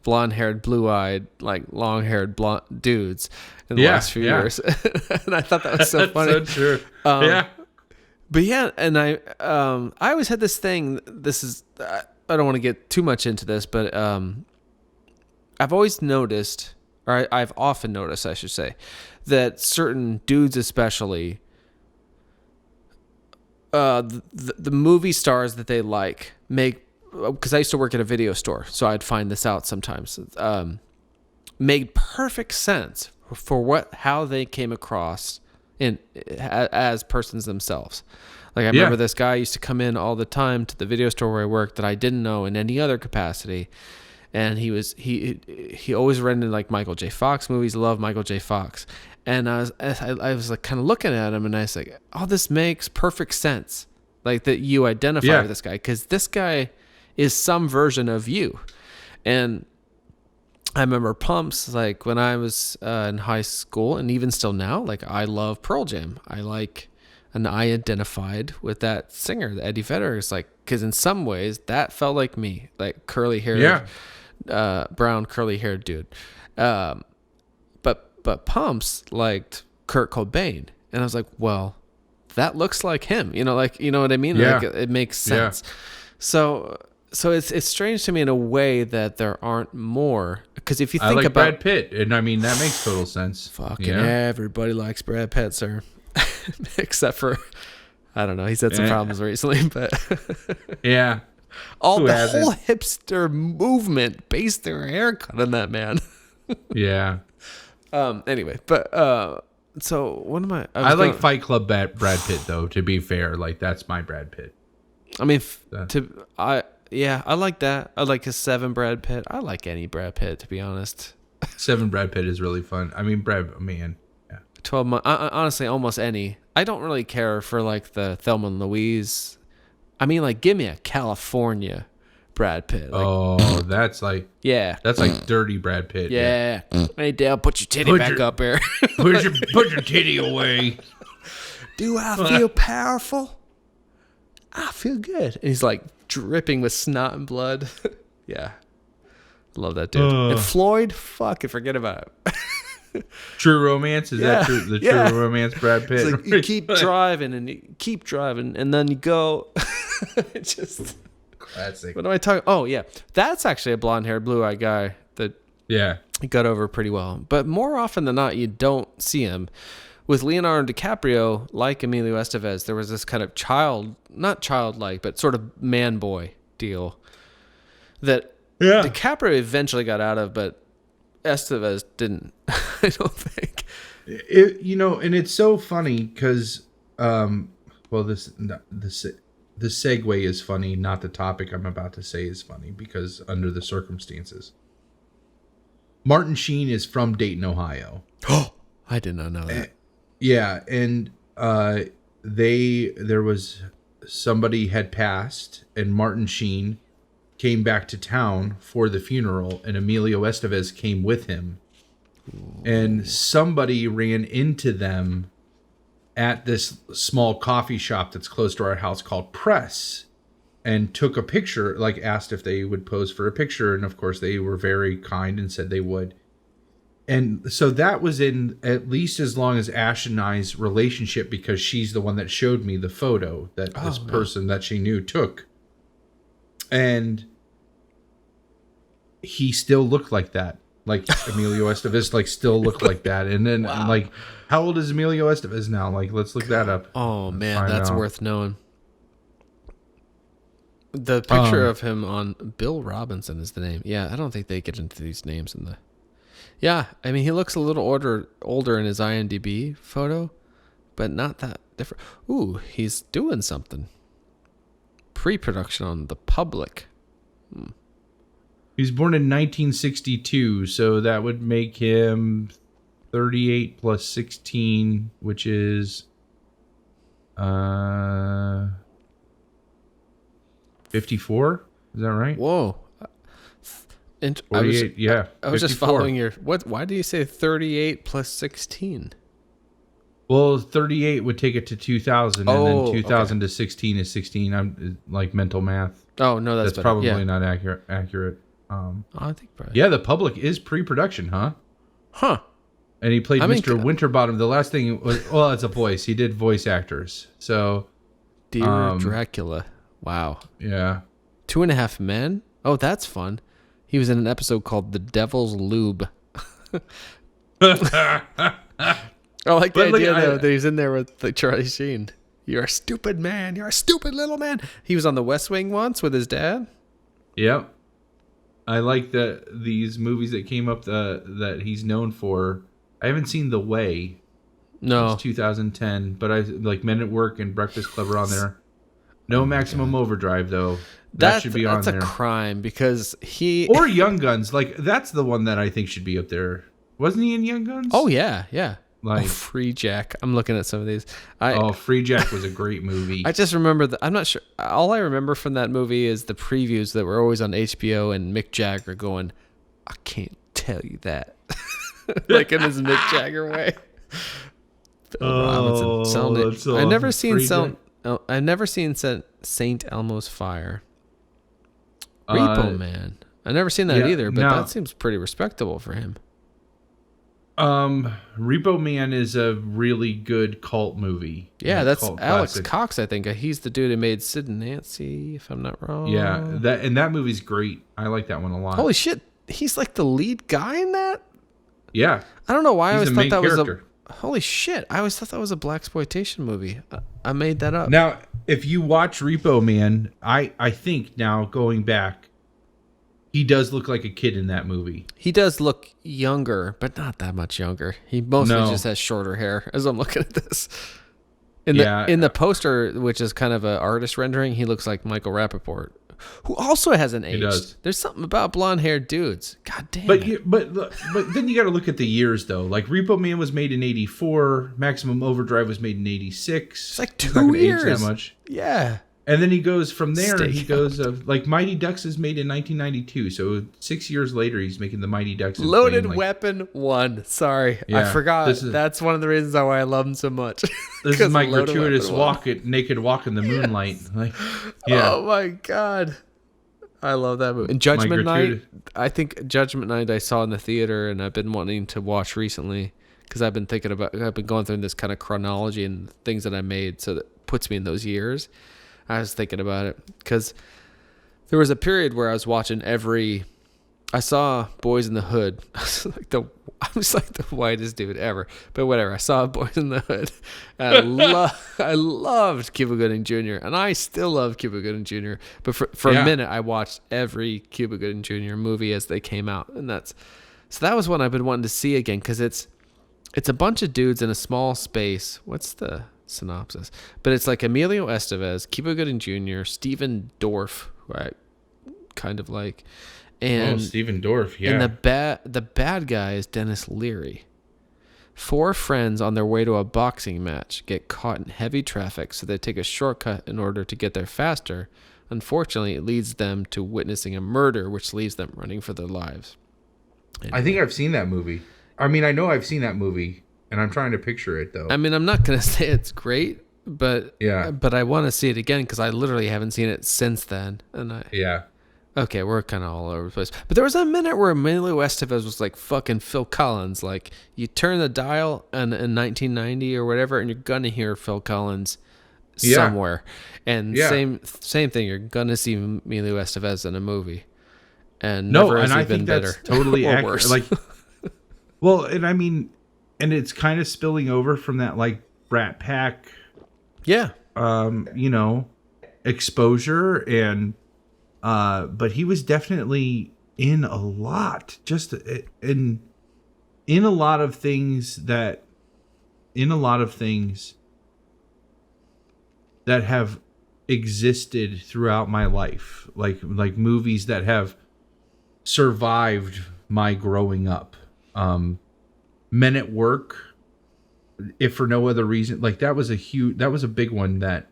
haired, blue eyed, like long haired blonde dudes in the last few years. And I thought that was so funny. That's so true. Yeah. But yeah, and I always had this thing. This is I don't want to get too much into this, but I've always noticed, or I've often noticed, I should say, that certain dudes, especially, the movie stars that they like make. Because I used to work at a video store, so I'd find this out sometimes. Made perfect sense for how they came across. As persons themselves. Like I remember this guy used to come in all the time to the video store where I worked that I didn't know in any other capacity, and he always rented like Michael J. Fox movies. Loved Michael J. Fox, and I was like kind of looking at him, and I was like, oh, this makes perfect sense, like that you identify with this guy because this guy is some version of you. And I remember Pumps, like when I was in high school and even still now, like I love Pearl Jam. I identified with that singer, Eddie Vedder. It's like, because in some ways that felt like me, like curly haired, brown curly haired dude. But Pumps liked Kurt Cobain. And I was like, well, that looks like him, like, you know what I mean? Yeah. Like, it makes sense. Yeah. So it's strange to me in a way that there aren't more. Because if you think about Brad Pitt, and I mean that makes total sense. Fucking everybody likes Brad Pitt, sir, except for I don't know. He's had some problems recently, but yeah, the whole hipster movement based their haircut on that man. Yeah. Anyway, but so what am I like Fight Club Brad Pitt though. To be fair, like that's my Brad Pitt. I mean, I like that. I like his 7 Brad Pitt. I like any Brad Pitt, to be honest. 7 Brad Pitt is really fun. I mean, 12 months. Honestly, almost any. I don't really care for like the Thelma and Louise. I mean, like, give me a California Brad Pitt. Like, that's like that's like dirty Brad Pitt. Yeah. Hey, Dale, put your titty back up here. put your titty away. Do I feel powerful? I feel good. And he's like dripping with snot and blood. Yeah. Love that dude. And Floyd, fuck, forget about it. True Romance? Is that true? The True Romance Brad Pitt? It's like you keep driving and you keep driving and then you go. It's just classic. What am I talking? Oh, yeah. That's actually a blonde-haired, blue-eyed guy that got over pretty well. But more often than not, you don't see him. With Leonardo DiCaprio, like Emilio Estevez, there was this kind of not childlike, but sort of man-boy deal that DiCaprio eventually got out of, but Estevez didn't, I don't think. And it's so funny because, the segue is funny, not the topic I'm about to say is funny, because under the circumstances. Martin Sheen is from Dayton, Ohio. Oh, I did not know that. Yeah, and there was somebody had passed, and Martin Sheen came back to town for the funeral, and Emilio Estevez came with him. Ooh. And somebody ran into them at this small coffee shop that's close to our house called Press, and took a picture, like asked if they would pose for a picture, and of course they were very kind and said they would. And so that was in at least as long as Ash and I's relationship, because she's the one that showed me the photo that this person that she knew took. And he still looked like that. Like Emilio Estevez, like still looked like that. And then I'm like, how old is Emilio Estevez now? Like, let's look that up. Oh man, that's worth knowing. The picture of him on Bill Robinson is the name. Yeah, I don't think they get into these names in the. Yeah, I mean, he looks a little older in his IMDb photo, but not that different. Ooh, he's doing something. Pre-production on The Public. He was born in 1962, so that would make him 38 plus 16, which is 54. Is that right? Whoa. 48, yeah. I was 54. Just following your... Why do you say 38 plus 16? Well, 38 would take it to 2000, and then 2000 to 16 is 16. I'm like mental math. Oh, no, that's better. Probably not accurate. I think probably. Yeah, The Public is pre-production, huh? Huh. And he played Mr. Winterbottom. The last thing was... Well, it's a voice. He did voice actors. So... Dear Dracula. Wow. Yeah. 2.5 Men? Oh, that's fun. He was in an episode called The Devil's Lube. I like the idea, though, that he's in there with Charlie Sheen. You're a stupid man. You're a stupid little man. He was on The West Wing once with his dad. Yep. I like these movies that came up that he's known for. I haven't seen The Way. No. It's 2010, but I like Men at Work and Breakfast Club are on there. No Maximum Overdrive, though. That should be on there. That's a crime because he... Or Young Guns. Like, that's the one that I think should be up there. Wasn't he in Young Guns? Oh, yeah, yeah. Like, Free Jack. I'm looking at some of these. Free Jack was a great movie. I just remember I'm not sure. All I remember from that movie is the previews that were always on HBO and Mick Jagger going, I can't tell you that. Like in his Mick Jagger way. Robinson selling it. Awesome. I've never seen St. Elmo's Fire. Repo Man. I've never seen that either, but that seems pretty respectable for him. Repo Man is a really good cult movie. Yeah, that's Alex Cox, I think. He's the dude who made Sid and Nancy, if I'm not wrong. Yeah, that movie's great. I like that one a lot. Holy shit, he's like the lead guy in that? Yeah. I don't know why I always thought that was holy shit, I always thought that was a blaxploitation movie. I made that up. Now, if you watch Repo Man, I think now going back, he does look like a kid in that movie. He does look younger, but not that much younger. He mostly just has shorter hair as I'm looking at this. In the poster, which is kind of an artist rendering, he looks like Michael Rappaport, who also hasn't aged. He does. There's something about blonde-haired dudes. God damn it. But then you got to look at the years, though. Like, Repo Man was made in 84. Maximum Overdrive was made in 86. It's like 2 years. Age that much. Yeah. And then he goes from there. Stay He goes like Mighty Ducks is made in 1992, so 6 years later he's making the Mighty Ducks. Loaded Weapon 1. Sorry, I forgot. That's one of the reasons why I love him so much. This is my gratuitous naked walk in the moonlight. Like, yeah. Oh my god, I love that movie. And Judgment Night. I think Judgment Night I saw in the theater, and I've been wanting to watch recently because I've been going through this kind of chronology and things that I made, so that puts me in those years. I was thinking about it because there was a period where I was watching I saw Boys in the Hood. I was like the whitest dude ever, but whatever. I saw Boys in the Hood. I loved Cuba Gooding Jr. and I still love Cuba Gooding Jr. But for a minute, I watched every Cuba Gooding Jr. movie as they came out, and that was one I've been wanting to see again because it's a bunch of dudes in a small space. What's the synopsis? But it's like Emilio Estevez, Cuba Gooding Jr., Stephen Dorff, who I kind of like, and Stephen Dorff, yeah. And the bad guy is Dennis Leary. 4 friends on their way to a boxing match get caught in heavy traffic, so they take a shortcut in order to get there faster. Unfortunately, it leads them to witnessing a murder, which leaves them running for their lives. Anyway. I think I've seen that movie. I mean, I know I've seen that movie. And I'm trying to picture it, though. I mean, I'm not going to say it's great, but I want to see it again because I literally haven't seen it since then. Okay, we're kind of all over the place. But there was a minute where Emilio Estevez was like fucking Phil Collins. Like, you turn the dial in 1990 or whatever, and you're going to hear Phil Collins somewhere. And same thing, you're going to see Emilio Estevez in a movie. And never has he been better. That's totally accurate. Like, well, and I mean... And it's kind of spilling over from that like Brat Pack, exposure and, but he was definitely in a lot, just in a lot of things that have existed throughout my life, like movies that have survived my growing up. Men at Work, if for no other reason, like that was a big one that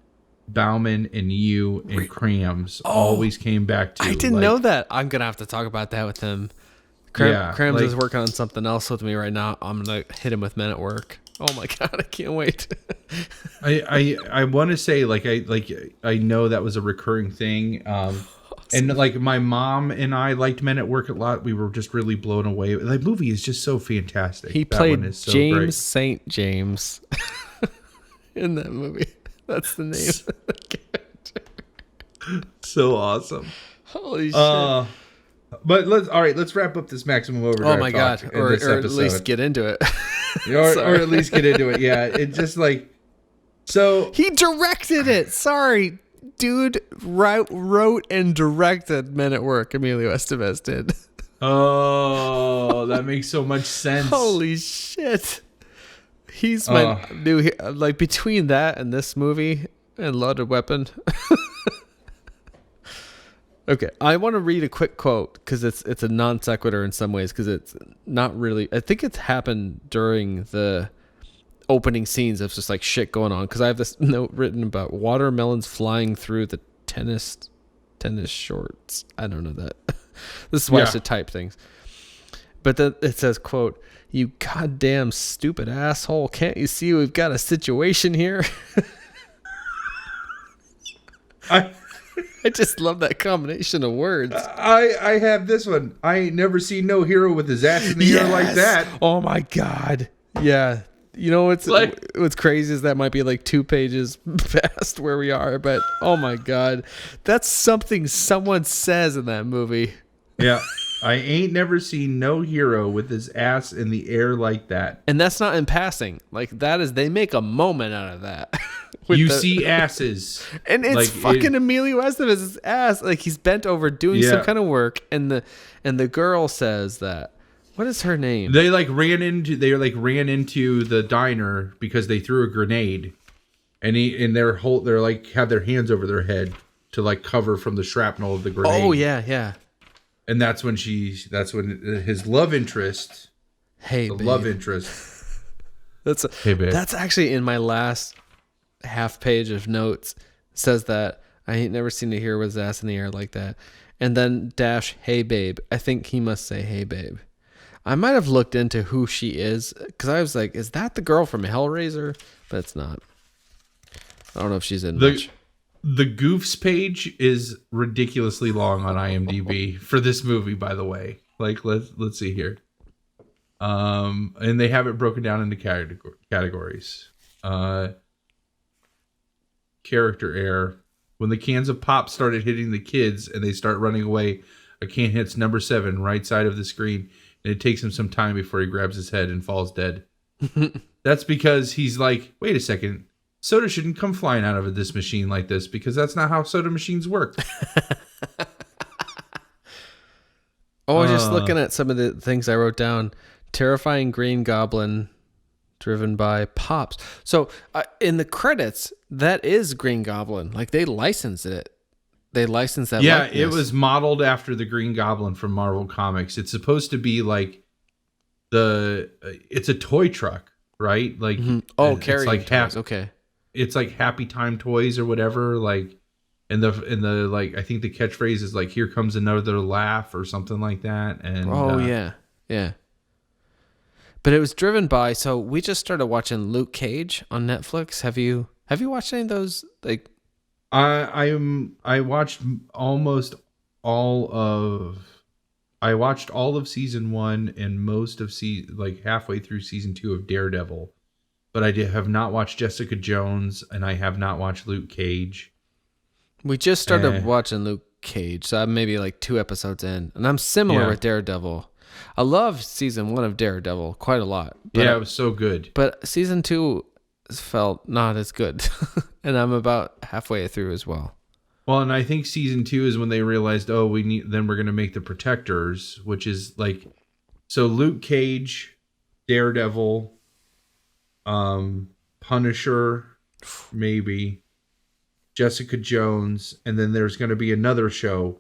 Bauman and you and Krams always came back to. I didn't know that. I'm gonna have to talk about that with him. Krams is working on something else with me right now. I'm gonna hit him with Men at Work. Oh my god, I can't wait. I want to say I know that was a recurring thing. And like my mom and I liked Men at Work a lot. We were just really blown away. The movie is just so fantastic. He played James St. James in that movie. That's the name of the character. So awesome. Holy shit. But let's wrap up this Maximum Overdrive. Oh my god. Or at least get into it. or at least get into it. Yeah. It's just like, so he directed it. Sorry. Dude wrote and directed Men at Work. Emilio Estevez did. Oh, that makes so much sense. Holy shit. He's my new, like between that and this movie and Loaded Weapon. Okay, I want to read a quick quote because it's a non sequitur in some ways because it's not really. I think it's happened during the opening scenes of just like shit going on because I have this note written about watermelons flying through the tennis shorts. I don't know that. This is why I should type things. But then it says, quote, "You goddamn stupid asshole. Can't you see we've got a situation here?" I just love that combination of words. I have this one. I ain't never seen no hero with his ass in the air like that. Oh my God. Yeah. You know what's crazy is that might be like 2 pages past where we are, but oh my God, that's something someone says in that movie. Yeah, I ain't never seen no hero with his ass in the air like that. And that's not in passing. Like that is, they make a moment out of that. See asses, and it's like, fucking Emilio Estevez's ass. Like he's bent over doing some kind of work, and the girl says that. What is her name? They ran into the diner because they threw a grenade, and they're like have their hands over their head to like cover from the shrapnel of the grenade. Oh yeah. And that's when his love interest. Hey, babe. Love interest. That's actually in my last half page of notes. Says that I ain't never seen a hero with his ass in the air like that. And then dash, hey babe. I think he must say hey babe. I might have looked into who she is because I was like, is that the girl from Hellraiser? But it's not. I don't know if she's in much. The Goofs page is ridiculously long on IMDb for this movie, by the way. Like, let's see here. And they have it broken down into categories. Character error. When the cans of pop started hitting the kids and they start running away, a can hits number 7, right side of the screen, and it takes him some time before he grabs his head and falls dead. That's because he's like, wait a second. Soda shouldn't come flying out of this machine like this because that's not how soda machines work. I was just looking at some of the things I wrote down. Terrifying Green Goblin driven by Pops. So in the credits, that is Green Goblin. Like they licensed it. They licensed that. Yeah, likeness. it was modeled after the Green Goblin from Marvel Comics. It's supposed to be like it's a toy truck, right? Like carrying like toys. Okay. It's like Happy Time Toys or whatever. Like, and the like, I think the catchphrase is like, "Here comes another laugh" or something like that. And yeah. But it was driven by. So we just started watching Luke Cage on Netflix. Have you watched any of those? Like, I watched I watched all of season 1 and most of like halfway through season 2 of Daredevil. But I have not watched Jessica Jones, and I have not watched Luke Cage. We just started watching Luke Cage, so I'm maybe like 2 episodes in. And I'm similar with Daredevil. I love season 1 of Daredevil quite a lot. But, it was so good. But season 2 felt not as good. And I'm about halfway through as well. Well, and I think season 2 is when they realized, we're going to make the Protectors, which is like, so Luke Cage, Daredevil, Punisher, maybe Jessica Jones, and then there's going to be another show.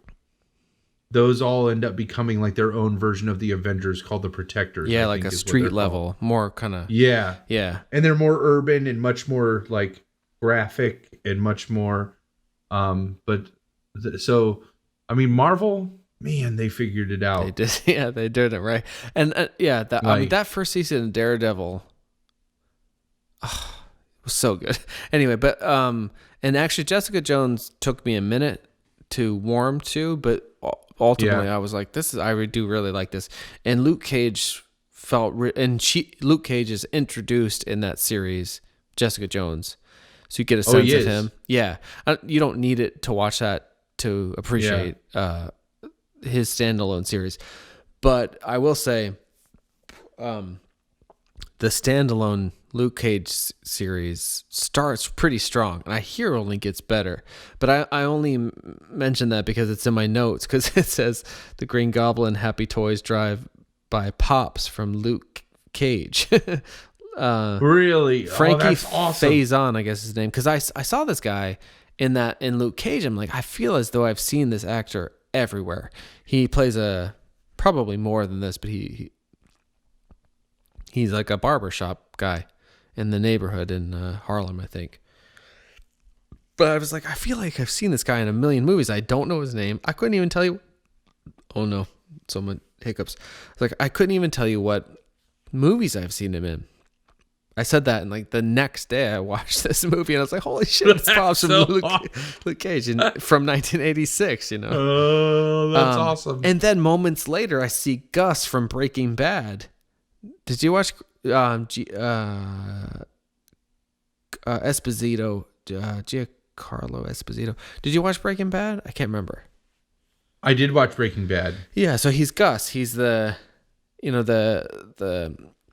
Those all end up becoming like their own version of the Avengers called the Protectors. Yeah, like a street level, more kind of. Yeah. And they're more urban and much more like graphic and much more. So I mean, Marvel, man, they figured it out. They did, yeah, they did it right. And I mean, that first season of Daredevil. Oh, it was so good. Anyway, but and actually Jessica Jones took me a minute to warm to, but ultimately I was like, I do really like this. And Luke Cage Luke Cage is introduced in that series, Jessica Jones. So you get a sense of him. Yeah. You don't need it to watch that to appreciate his standalone series. But I will say the standalone Luke Cage series starts pretty strong, and I hear only gets better. But I only mention that because it's in my notes, because it says the Green Goblin Happy Toys drive by Pops from Luke Cage. Really? Frankie that's awesome. Faison, I guess his name. Because I saw this guy in Luke Cage. I'm like, I feel as though I've seen this actor everywhere. He plays probably more than this, but he's like a barbershop guy in the neighborhood in Harlem, I think. But I was like, I feel like I've seen this guy in a million movies. I don't know his name. I couldn't even tell you. Oh no, someone hiccups. Like, I couldn't even tell you what movies I've seen him in. I said that, and like the next day I watched this movie, and I was like, "Holy shit!" It's Pops from Luke Cage from 1986. You know, oh, that's awesome. And then moments later, I see Gus from Breaking Bad. Did you watch Esposito? Giancarlo Esposito. Did you watch Breaking Bad? I can't remember. I did watch Breaking Bad. Yeah, so he's Gus. He's the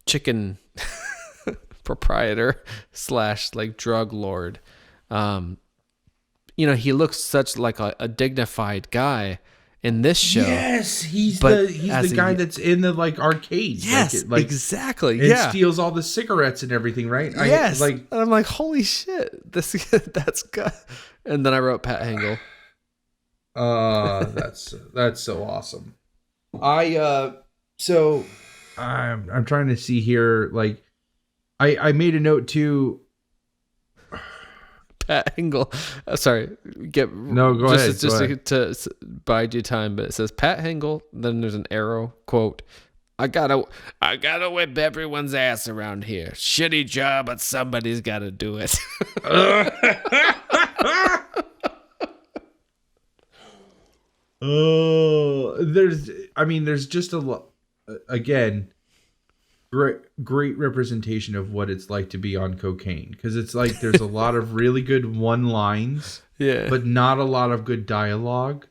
chicken proprietor / like drug lord. He looks such like a dignified guy in this show. Yes, he's the guy that's in the like arcades. Yes, exactly. And steals all the cigarettes and everything, right? Yes. And I'm like, holy shit, that's good. And then I wrote Pat Hingle. That's so awesome. I'm trying to see here. Like, I made a note too. Pat Hingle. Sorry, No, go ahead. Just to bide you time, but it says Pat Hingle. Then there's an arrow quote. I gotta whip everyone's ass around here. Shitty job, but somebody's gotta do it. Oh, there's just a lot. Again, great representation of what it's like to be on cocaine, because it's like there's a lot of really good one-lines, but not a lot of good dialogue.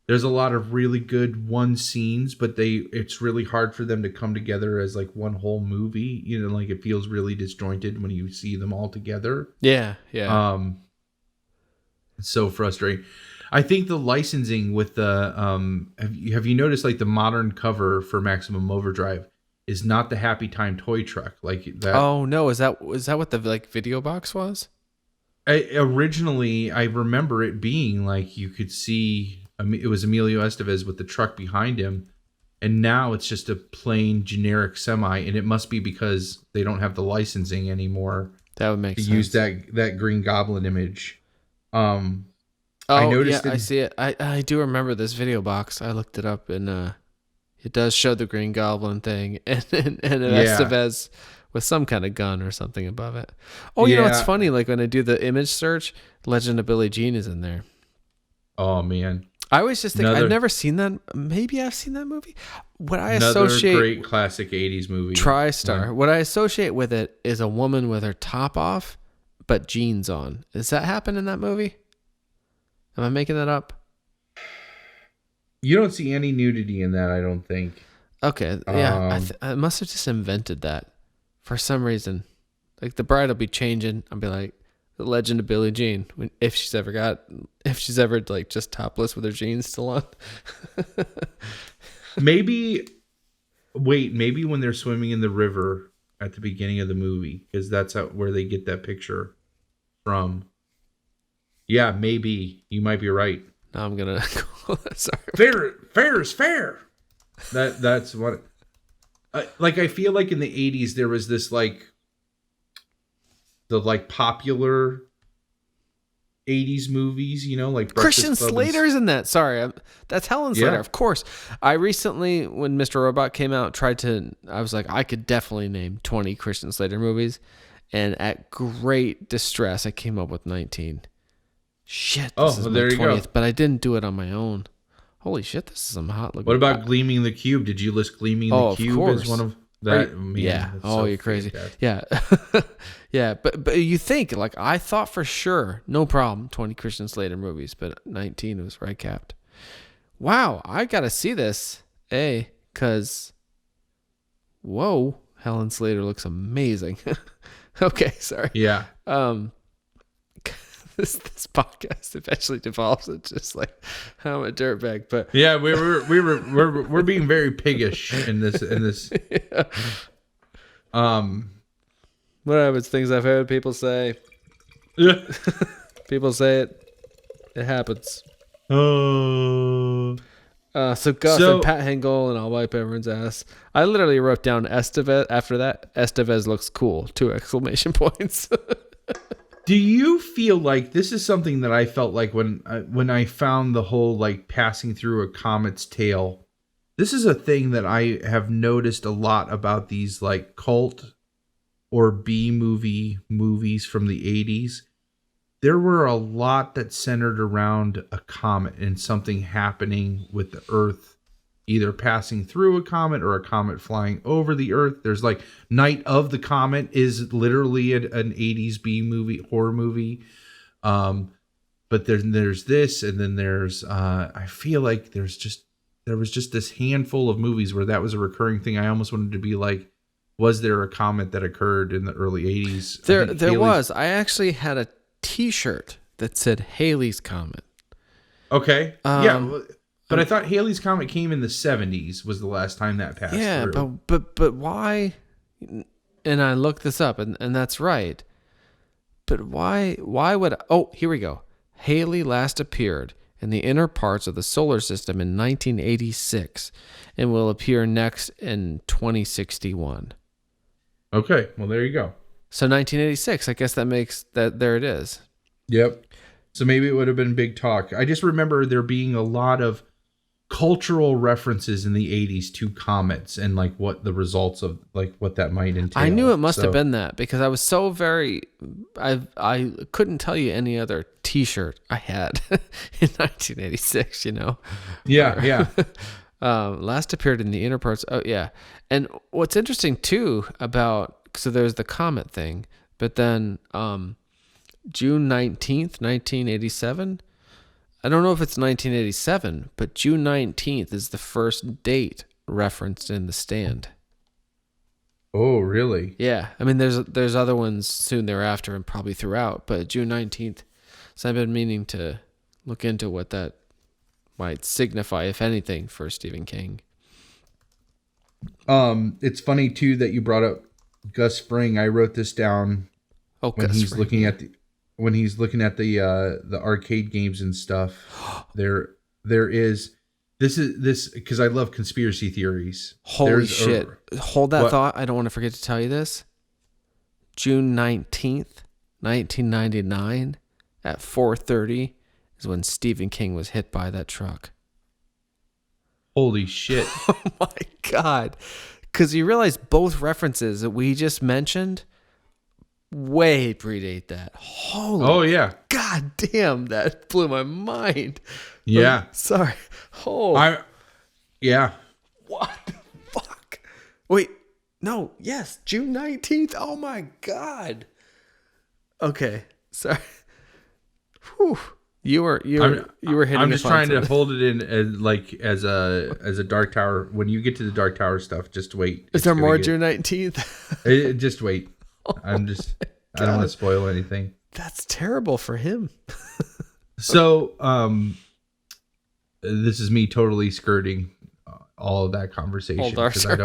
There's a lot of really good one scenes, but it's really hard for them to come together as like one whole movie. You know, like it feels really disjointed when you see them all together. Yeah. It's so frustrating. I think the licensing with the have you noticed like the modern cover for Maximum Overdrive is not the Happy Time toy truck like that? Oh no, is that what the like video box was? Originally, I remember it being like you could see it was Emilio Estevez with the truck behind him, and now it's just a plain generic semi, and it must be because they don't have the licensing anymore. That would make sense. Use that Green Goblin image. I noticed I see it. I do remember this video box. I looked it up, and it does show the Green Goblin thing, and Estevez with some kind of gun or something above it. Oh, you know what's funny? Like when I do the image search, Legend of Billie Jean is in there. Oh man. I always just think I've never seen that. Maybe I've seen that movie. What I associate great classic 80s movie. TriStar. Yeah. What I associate with it is a woman with her top off but jeans on. Does that happen in that movie? Am I making that up? You don't see any nudity in that, I don't think. Okay. Yeah, I must have just invented that for some reason. Like the bride will be changing. I'll be like, The Legend of Billie Jean. If she's ever like just topless with her jeans still on. Maybe when they're swimming in the river at the beginning of the movie, because that's where they get that picture from. Yeah, maybe you might be right. No, I'm gonna. Sorry. Fair is fair. That's what. I feel like in the 80s there was this like the like popular 80s movies, you know, like Christian Slater's in that. Sorry, that's Helen Slater, of course. I recently, when Mr. Robot came out, I was like, I could definitely name 20 Christian Slater movies, and at great distress, I came up with 19. Shit, this is my 20th, but I didn't do it on my own. Holy shit, this is some hot looking. What about Gleaming the Cube? Did you list Gleaming the Cube as one of that? Man, yeah. Oh, you're crazy. Yeah. Yeah, but you think, like, I thought for sure, no problem, 20 Christian Slater movies, but 19 was where I capped. Wow, I got to see this, because, whoa, Helen Slater looks amazing. Okay, sorry. Yeah. This podcast eventually devolves into just like I'm a dirtbag, but yeah, we're being very piggish in this. Yeah. Whatever, it's things I've heard people say. Yeah. People say it. It happens. Oh. So Gus and Pat Hingle, and I'll wipe everyone's ass. I literally wrote down Estevez. After that, Estevez looks cool. 2 exclamation points. Do you feel like this is something that I felt like when I found the whole like passing through a comet's tail? This is a thing that I have noticed a lot about these like cult or B movies from the 80s. There were a lot that centered around a comet and something happening with the Earth, either passing through a comet or a comet flying over the Earth. There's like Night of the Comet is literally an 80s B movie, horror movie. But there's this, and then there's I feel like there was just this handful of movies where that was a recurring thing. I almost wanted to be like, was there a comet that occurred in the early 80s? There was. I actually had a T-shirt that said Halley's Comet. Okay. Yeah. But I thought Halley's Comet came in the 70s was the last time that passed through. Yeah, but why? And I looked this up, and that's right. But why would... Oh, here we go. Halley last appeared in the inner parts of the solar system in 1986 and will appear next in 2061. Okay, well, there you go. So 1986, I guess that makes that... There it is. Yep. So maybe it would have been big talk. I just remember there being a lot of cultural references in the 80s to comets and like what the results of like what that might entail. I knew it must have been that because I was so I couldn't tell you any other t-shirt I had in 1986, you know? Yeah. Last appeared in the inner parts. Oh yeah. And what's interesting too so there's the comet thing, but then, June 19th, 1987. I don't know if it's 1987, but June 19th is the first date referenced in The Stand. Oh, really? Yeah. I mean, there's other ones soon thereafter and probably throughout, but June 19th. So I've been meaning to look into what that might signify, if anything, for Stephen King. It's funny too that you brought up Gus Fring. I wrote this down when he's looking at the arcade games and stuff. There is this because I love conspiracy theories. Holy shit. Hold that thought. I don't want to forget to tell you this. June 19th, 1999 at 4:30 is when Stephen King was hit by that truck. Holy shit. Oh my God. Because you realize both references that we just mentioned way predate that. Holy God damn, that blew my mind. Yeah. Sorry. Yeah. What the fuck? Wait, no, yes, June 19th. Oh my God. Okay. Sorry. Whew. You were hitting. I'm just trying to hold it in as a Dark Tower. When you get to the Dark Tower stuff, just wait. Is there more June 19th? Just wait. I don't want to spoil anything. That's terrible for him. So, this is me totally skirting all of that conversation because I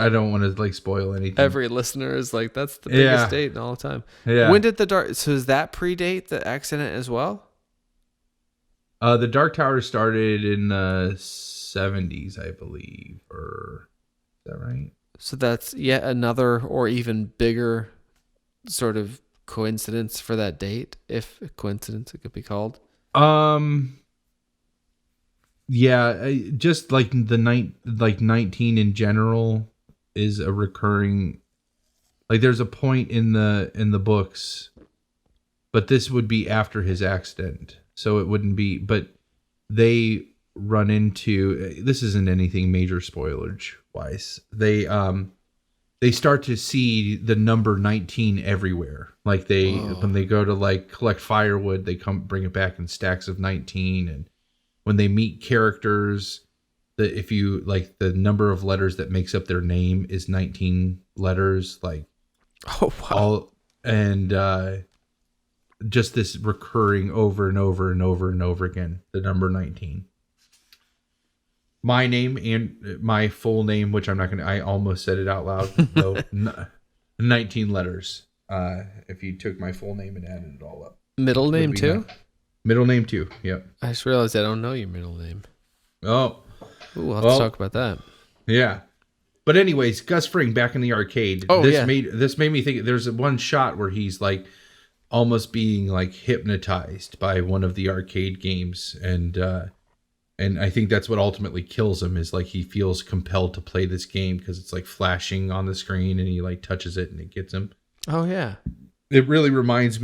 don't want to like spoil anything. Every listener is like, that's the biggest date in all time. Yeah. When did so does that predate the accident as well? The Dark Tower started in the 70s, I believe, or is that right? So that's yet another or even bigger sort of coincidence for that date, if a coincidence it could be called. Yeah, just like 19 in general is a recurring, like there's a point in the books, but this would be after his accident. So it wouldn't be, but they run into, this isn't anything major spoilage wise. They start to see the number 19 everywhere. Like when they go to like collect firewood, they bring it back in stacks of 19. And when they meet characters, if you like the number of letters that makes up their name is 19 letters, like just this recurring over and over and over and over again, the number 19. My name and my full name, which I almost said it out loud. No, 19 letters. If you took my full name and added it all up. Middle name too? Middle name too. Yep. I just realized I don't know your middle name. Oh. Ooh, we'll have to talk about that. Yeah. But anyways, Gus Fring back in the arcade. This made me think there's one shot where he's like almost being like hypnotized by one of the arcade games, and I think that's what ultimately kills him, is like he feels compelled to play this game because it's like flashing on the screen and he like touches it and it gets him. Oh yeah. It really reminded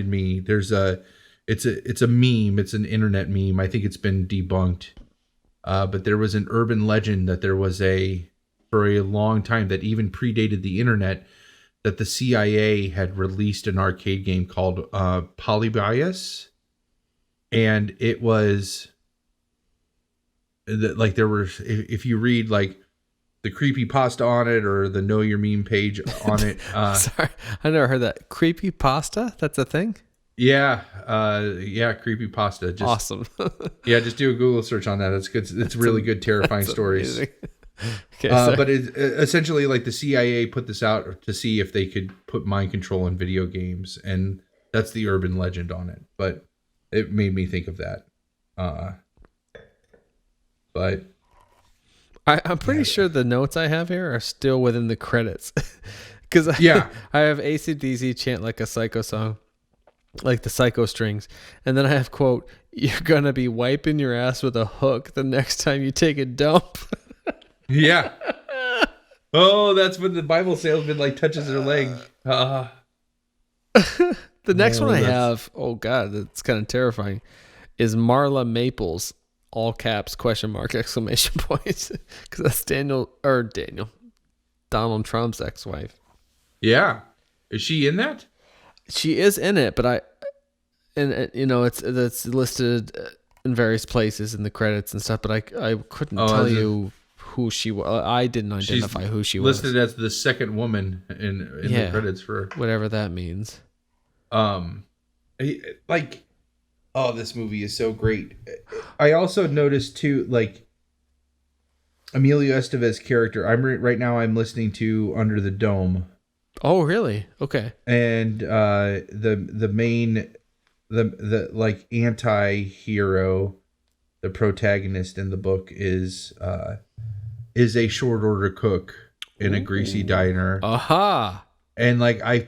me there's it's a meme, it's an internet meme. I think it's been debunked. But there was an urban legend that there was for a long time that even predated the internet, that the CIA had released an arcade game called Polybius, and it was like there were, if you read like the creepypasta on it or the Know Your Meme page on it. Sorry, I never heard that. Creepypasta? That's a thing? Yeah, creepypasta. Awesome. Yeah, just do a Google search on that. It's good. It's really good, terrifying stories. Okay, but it essentially, like the CIA put this out to see if they could put mind control in video games, and that's the urban legend on it. But it made me think of that. But I'm pretty sure the notes I have here are still within the credits, because I have AC/DC Chant Like a Psycho song. like the psycho strings. And then I have, quote, "You're gonna be wiping your ass with a hook the next time you take a dump." Yeah. Oh, that's when the Bible salesman like touches her leg. The next one I that's... have, oh god, that's kind of terrifying, is Marla Maples, all caps, question mark, exclamation points, because that's Donald Trump's ex-wife. Yeah, is she in that? She is in it, but it's listed in various places in the credits and stuff, but I couldn't tell you who she was. I didn't identify who she was. Listed as the second woman in the credits for whatever that means. Like, oh, this movie is so great. I also noticed too, like, Emilio Estevez's character. Right now I'm listening to Under the Dome. Oh, really? Okay. And the main like anti-hero, the protagonist in the book is a short order cook in a greasy diner. Aha. And like I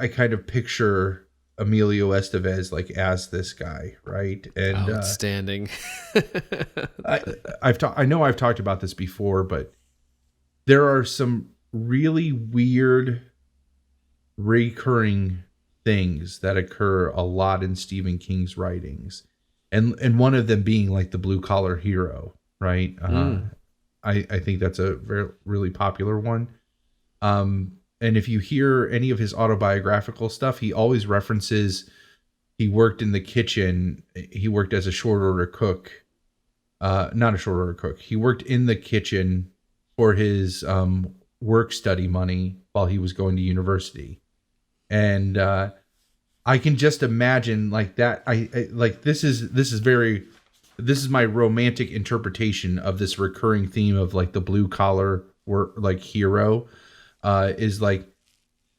kind of picture Emilio Estevez like as this guy, right? And outstanding. I know I've talked about this before, but there are some really weird recurring things that occur a lot in Stephen King's writings, and one of them being like the blue collar hero, right? I think that's a really popular one. And if you hear any of his autobiographical stuff, he always references he worked in the kitchen. He worked as a short order cook, not a short order cook. He worked in the kitchen for his work study money while he was going to university. And I can just imagine like that. I like this is my romantic interpretation of this recurring theme of like the blue collar work, like hero, is like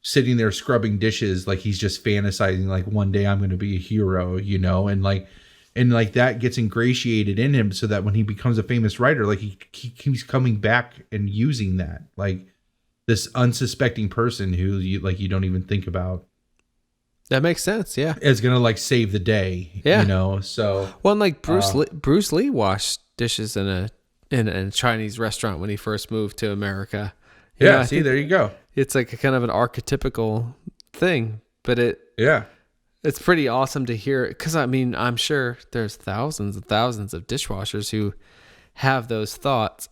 sitting there scrubbing dishes, like he's just fantasizing like one day I'm going to be a hero, you know, and like that gets ingratiated in him so that when he becomes a famous writer, like he keeps coming back and using that, like this unsuspecting person who you don't even think about. That makes sense. Yeah. Is going to like save the day, you know? So, well, and like Bruce Lee washed dishes in a Chinese restaurant when he first moved to America. See, there you go. It's like a kind of an archetypical thing, but it's pretty awesome to hear. Because I mean, I'm sure there's thousands and thousands of dishwashers who have those thoughts.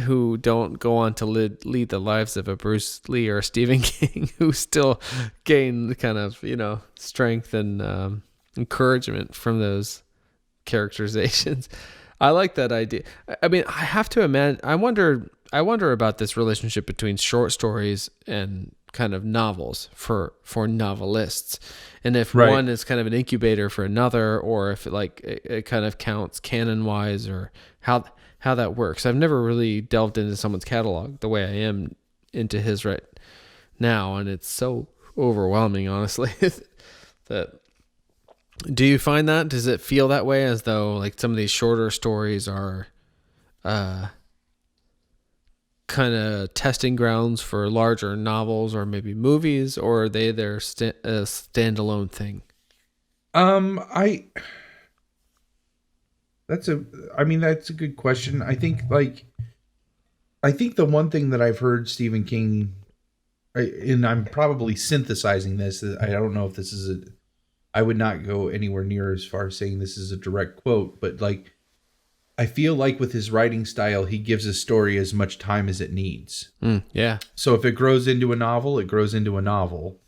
Who don't go on to lead the lives of a Bruce Lee or a Stephen King, who still gain kind of strength and encouragement from those characterizations. I like that idea. I mean, I have to imagine. I wonder about this relationship between short stories and kind of novels for novelists, and if one is kind of an incubator for another, or if it kind of counts canon wise, or how that works. I've never really delved into someone's catalog the way I am into his right now, and it's so overwhelming, honestly. That. Do you find that? Does it feel that way, as though like some of these shorter stories are kind of testing grounds for larger novels or maybe movies, or are they their standalone thing? That's a good question. I think the one thing that I've heard Stephen King, and I'm probably synthesizing this. I don't know if this is I would not go anywhere near as far as saying this is a direct quote, but like, I feel like with his writing style, he gives a story as much time as it needs. Yeah. So if it grows into a novel, it grows into a novel.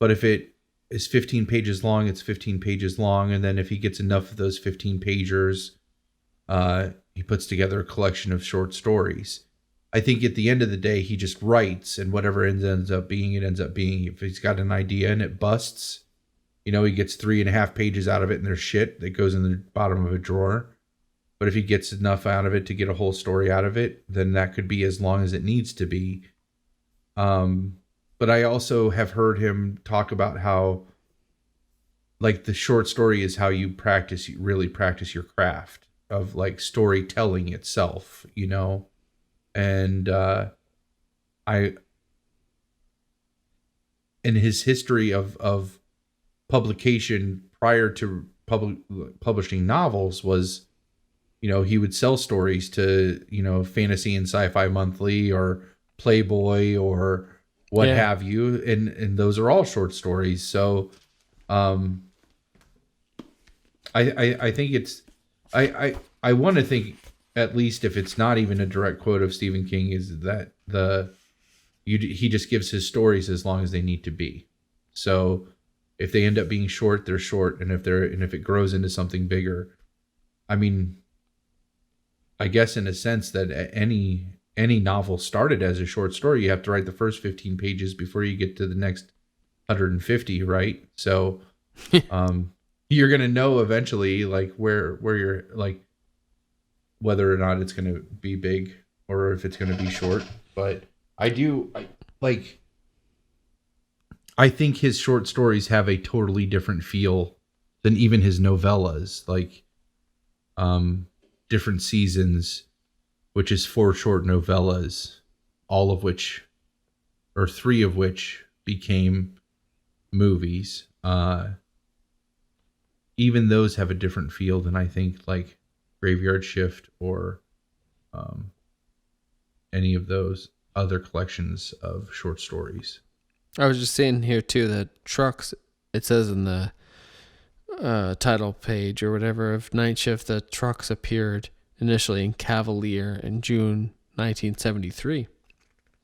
But if it is 15 pages long, it's 15 pages long. And then if he gets enough of those 15 pagers, he puts together a collection of short stories. I think at the end of the day, he just writes, and whatever it ends up being, it ends up being. If he's got an idea and it busts, he gets 3.5 pages out of it and there's shit that goes in the bottom of a drawer. But if he gets enough out of it to get a whole story out of it, then that could be as long as it needs to be. But I also have heard him talk about how like the short story is how you really practice your craft of like storytelling itself, and and his history of publication prior to publishing novels was, he would sell stories to, Fantasy and Sci-Fi Monthly or Playboy or what have you, and those are all short stories. So I think it's I want to think, at least if it's not even a direct quote of Stephen King, is that he just gives his stories as long as they need to be. So if they end up being short, they're short, and if it grows into something bigger, I mean, I guess in a sense that any novel started as a short story, you have to write the first 15 pages before you get to the next 150, right? So you're going to know eventually, like, where you're, like, whether or not it's going to be big or if it's going to be short. But I think his short stories have a totally different feel than even his novellas. Like, Different Seasons, which is 4 short novellas, all of which, or 3 of which, became movies. Even those have a different feel than, I think, like Graveyard Shift or any of those other collections of short stories. I was just seeing here too that Trucks, it says in the title page or whatever of Night Shift that Trucks appeared initially in Cavalier in June 1973.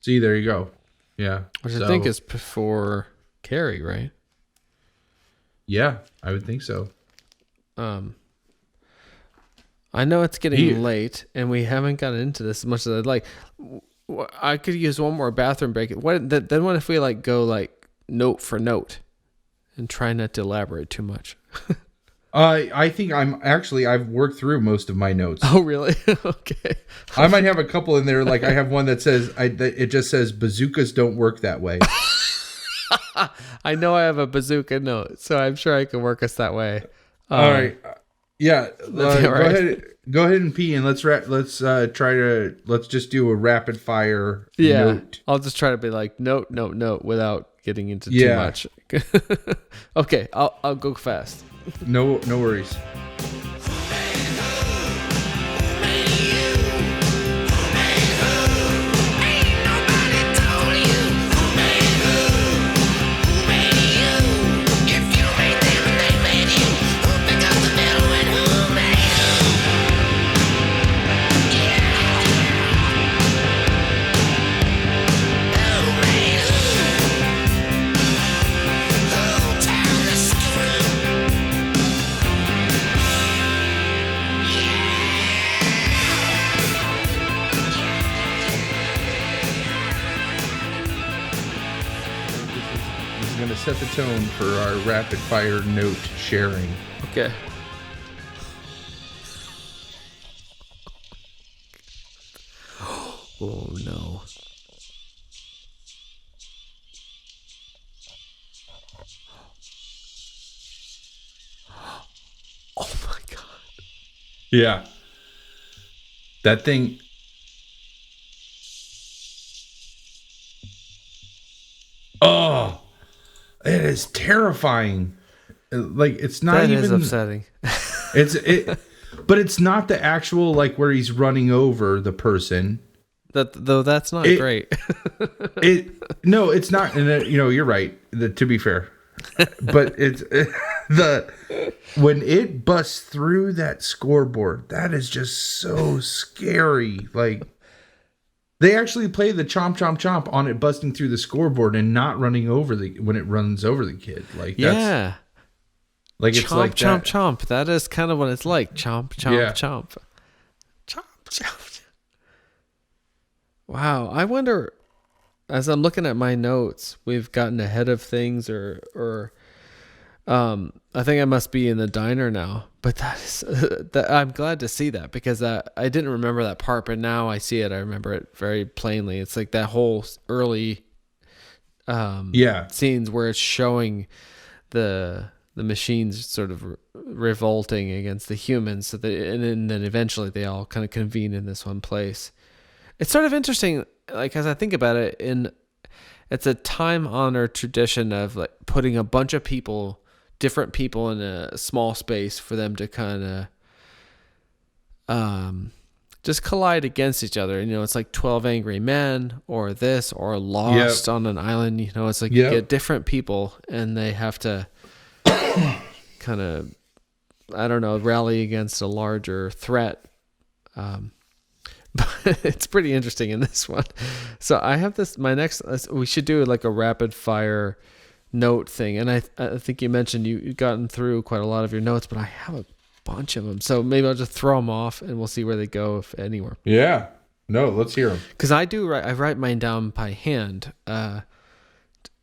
See, there you go. Yeah. Which I think is before Carrie, right? Yeah, I would think so. I know it's getting late, and we haven't gotten into this as much as I'd like. I could use one more bathroom break. What if we like go like note for note, and try not to elaborate too much? I think I've worked through most of my notes. Oh, really? Okay. I might have a couple in there. Like I have one that says it just says bazookas don't work that way. I know I have a bazooka note, so I'm sure I can work us that way. All right. Yeah. Go ahead and pee, and let's just do a rapid fire. Yeah. Note. I'll just try to be like note without getting into too much. Okay. I'll go fast. No worries. Set the tone for our rapid fire note sharing. Okay. Oh no. Oh my god. Yeah. That thing. Oh. It is terrifying. Like it's not that even is upsetting. But it's not the actual like where he's running over the person. That's not great. No, it's not. And you're right. To be fair, but when it busts through that scoreboard, that is just so scary. Like. They actually play the chomp, chomp, chomp on it busting through the scoreboard and not running over when it runs over the kid. Like that's, like chomp, it's like chomp, that. chomp. That is kind of what it's like. Chomp, chomp, chomp, chomp, chomp. Wow, I wonder. As I'm looking at my notes, we've gotten ahead of things, or I think I must be in the diner now. But I'm glad to see that because I didn't remember that part, but now I see it. I remember it very plainly. It's like that whole early scenes where it's showing the machines sort of revolting against the humans, and then eventually they all kind of convene in this one place. It's sort of interesting, like as I think about it, it's a time-honored tradition of like putting a bunch of people, different people in a small space for them to kind of just collide against each other. You know, it's like 12 Angry Men or this or Lost on an island. You know, it's like you get different people and they have to kind of, I don't know, rally against a larger threat. But it's pretty interesting in this one. So I have this, my next, we should do like a rapid fire note thing. And I think you mentioned you've gotten through quite a lot of your notes, but I have a bunch of them. So maybe I'll just throw them off and we'll see where they go, if anywhere. Yeah. No, let's hear them. Because I write mine down by hand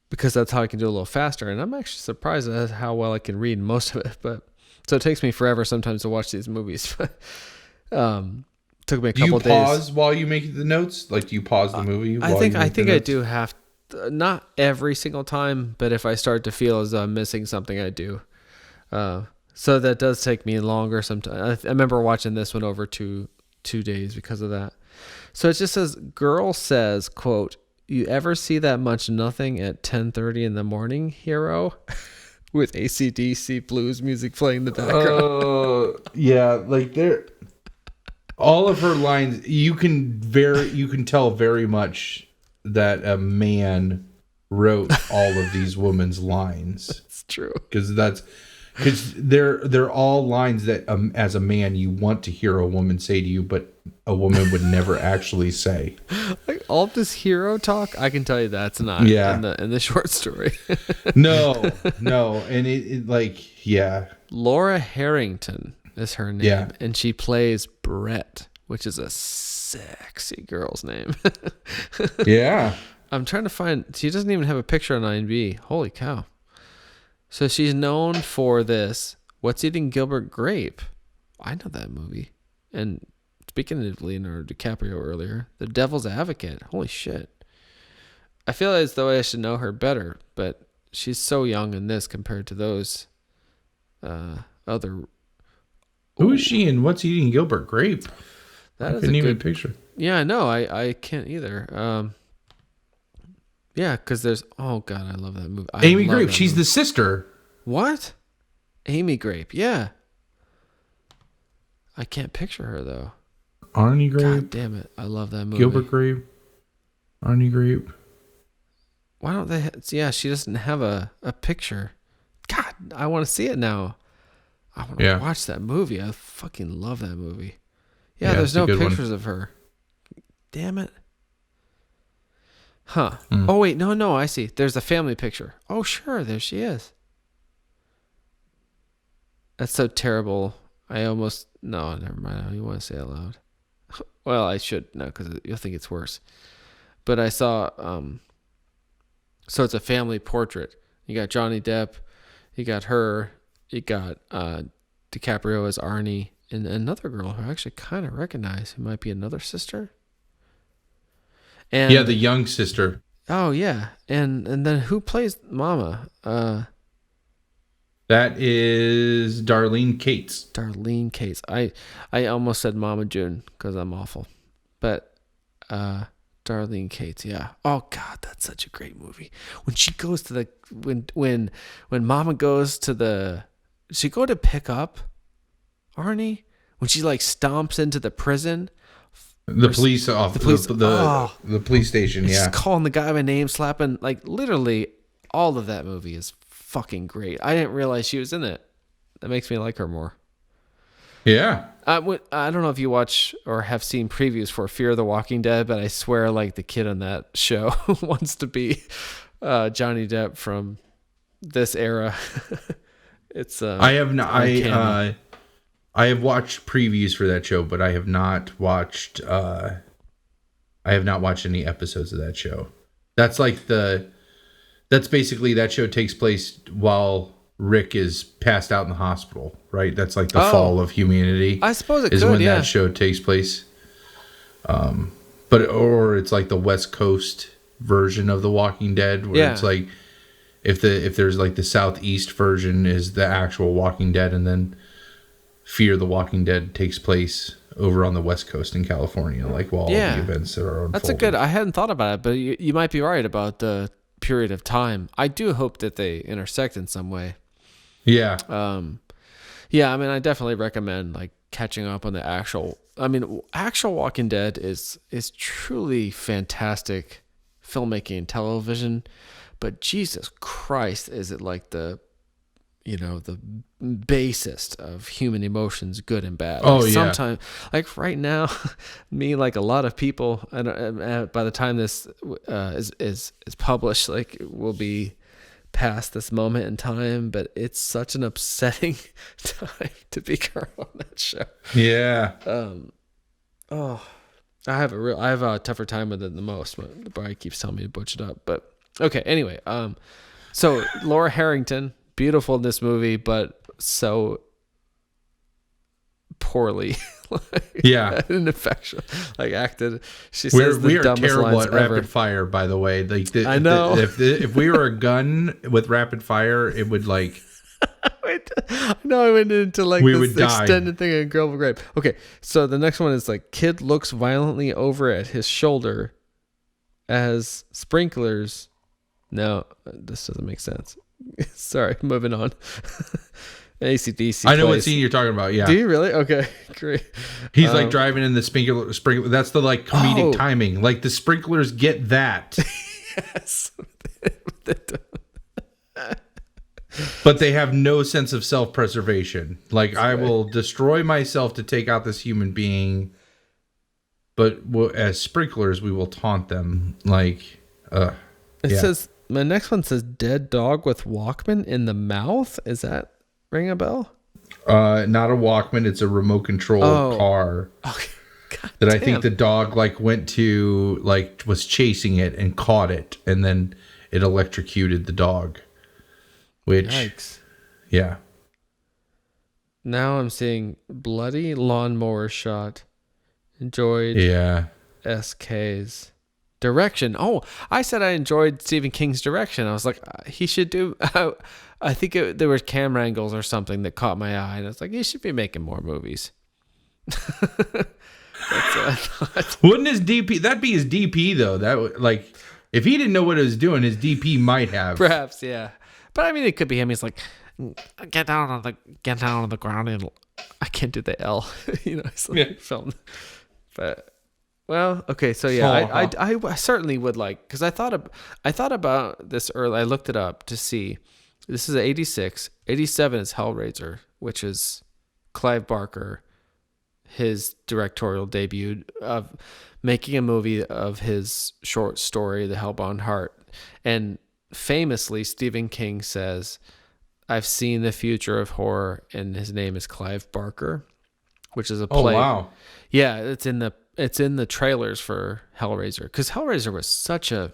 because that's how I can do it a little faster. And I'm actually surprised at how well I can read most of it. But so it takes me forever sometimes to watch these movies. Took me a couple days. Do you pause while you make the notes? Like, do you pause the movie? I think I do have to, not every single time, but if I start to feel as though I'm missing something, I do. So that does take me longer sometimes. I remember watching this one over two days because of that. So it just says, girl says, quote, "You ever see that much nothing at 10:30 in the morning, hero?" With AC/DC blues music playing in the background. Yeah, like all of her lines, you can tell very much that a man wrote all of these women's lines. It's true. Because they're all lines that as a man you want to hear a woman say to you, but a woman would never actually say. Like all of this hero talk, I can tell you that's not in the short story. No, and it like, yeah. Laura Harrington is her name, and she plays Brett, which is a sexy girl's name. Yeah. I'm trying to find, she doesn't even have a picture on IMDb. Holy cow. So she's known for this, What's Eating Gilbert Grape? I know that movie. And speaking of Leonardo DiCaprio earlier, The Devil's Advocate. Holy shit. I feel as though I should know her better, but she's so young in this compared to those other. Who is she in What's Eating Gilbert Grape? That I is couldn't a even good picture. Yeah, I know. I can't either. Yeah, because there's... Oh, God, I love that movie. Amy Grape. She's the sister. What? Amy Grape. Yeah. I can't picture her, though. Arnie Grape. God damn it. I love that movie. Gilbert Grape. Arnie Grape. Why don't they... Yeah, she doesn't have a picture. God, I want to see it now. I want to watch that movie. I fucking love that movie. Yeah, there's no pictures of her. Damn it. Huh. Oh, wait. No. I see. There's a family picture. Oh, sure. There she is. That's so terrible. No, never mind. I don't even want to say it out loud. Well, I should. No, because you'll think it's worse. But I saw, so it's a family portrait. You got Johnny Depp. You got her. You got DiCaprio as Arnie. And another girl who I actually kind of recognize, who might be another sister. And, yeah, the young sister. Oh, yeah. And then who plays Mama? That is Darlene Cates. Darlene Cates. I almost said Mama June because I'm awful. But Darlene Cates, yeah. Oh, God, that's such a great movie. When she goes to the... When Mama goes to the... Does she go to pick up Arnie? When she, like, stomps into the prison... The police office, the police station, She's calling the guy by name, slapping, like, literally all of that movie is fucking great. I didn't realize she was in it. That makes me like her more. Yeah. I don't know if you watch or have seen previews for Fear the Walking Dead, but I swear, like, the kid on that show wants to be Johnny Depp from this era. It's I have not. I have watched previews for that show, but I have not watched. I have not watched any episodes of that show. That's basically that show takes place while Rick is passed out in the hospital, right? That's like the fall of humanity. I suppose it is could, when that show takes place. Or it's like the West Coast version of The Walking Dead, where it's like if there's like the Southeast version is the actual Walking Dead, and then Fear the Walking Dead takes place over on the West Coast in California, like while all the events are unfolding. That's a good. I hadn't thought about it, but you might be right about the period of time. I do hope that they intersect in some way. Yeah. Yeah. I mean, I definitely recommend like catching up on the actual. I mean, actual Walking Dead is truly fantastic filmmaking and television, but Jesus Christ, is it like the basest of human emotions, good and bad. Oh, like yeah. Sometimes, like right now, me, like a lot of people, and by the time this is published, like we'll be past this moment in time, but it's such an upsetting time to be current on that show. Yeah. I have a tougher time with it than the most. The bride keeps telling me to butch it up, but okay. Anyway, so Laura Harrington, beautiful in this movie, but so poorly. Ineffectual. Like acted. She says we the are dumbest terrible lines at ever. rapid fire, by the way. Like I know. If we were a gun with rapid fire, it would like. I went into like we this would die. Extended thing in Girl Grape. Okay, so the next one is like kid looks violently over at his shoulder as sprinklers. No, this doesn't make sense. Sorry, moving on. AC/DC. I know what scene you're talking about. Yeah. Do you really? Okay, great. He's like driving in the sprinkler. That's the like comedic timing. Like the sprinklers get that. Yes. But they have no sense of self-preservation. Like, I will destroy myself to take out this human being, but as sprinklers, we will taunt them. Like, it says, my next one says, dead dog with Walkman in the mouth. Is that ring a bell? Not a Walkman. It's a remote control car. Okay. God that damn. I think the dog like went to, like was chasing it and caught it, and then it electrocuted the dog. Which, yikes. Yeah. Now I'm seeing bloody lawnmower shot. Enjoyed. Yeah. SK's direction. Oh, I said I enjoyed Stephen King's direction. I was like, he should do. I think there were camera angles or something that caught my eye, and I was like, he should be making more movies. That's what I thought. Wouldn't his DP? That'd be his DP though. That like, if he didn't know what he was doing, his DP might have. Perhaps, yeah. But I mean, it could be him. He's like, get down on the ground, and I can't do the L. He's like film. But well, okay, so yeah, I certainly would like, because I thought about this early. I looked it up to see. This is 86. 87 is Hellraiser, which is Clive Barker, his directorial debut of making a movie of his short story, The Hellbound Heart, and famously, Stephen King says, I've seen the future of horror, and his name is Clive Barker, which is a play. Oh, wow. Yeah, it's in the trailers for Hellraiser, because Hellraiser was such a...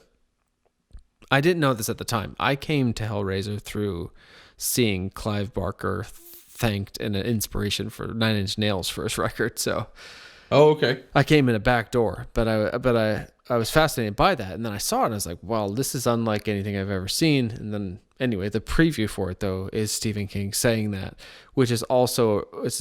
I didn't know this at the time. I came to Hellraiser through seeing Clive Barker thanked in an inspiration for Nine Inch Nails for his record, so... Oh, okay. I came in a back door, but I was fascinated by that, and then I saw it and I was like, wow, this is unlike anything I've ever seen. And then anyway, the preview for it though is Stephen King saying that, this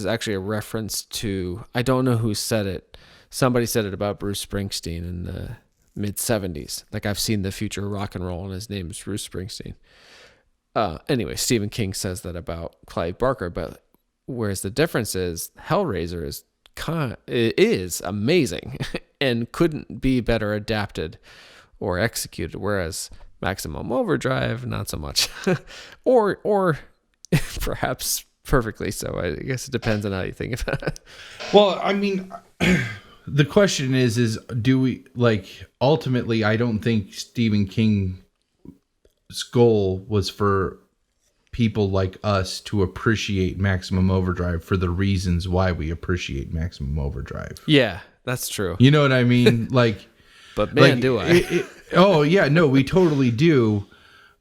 is actually a reference to, I don't know who said it. Somebody said it about Bruce Springsteen in the mid-70s. Like, I've seen the future of rock and roll, and his name is Bruce Springsteen. Anyway, Stephen King says that about Clive Barker, but whereas the difference is Hellraiser is amazing and couldn't be better adapted or executed, whereas Maximum Overdrive, not so much. or perhaps perfectly so. I guess it depends on how you think about it. Well, I mean, the question is do we, like, ultimately, I don't think Stephen King's goal was for people like us to appreciate Maximum Overdrive for the reasons why we appreciate Maximum Overdrive. Yeah, that's true. You know what I mean? Like, but man, like, do I. Oh yeah, no, we totally do.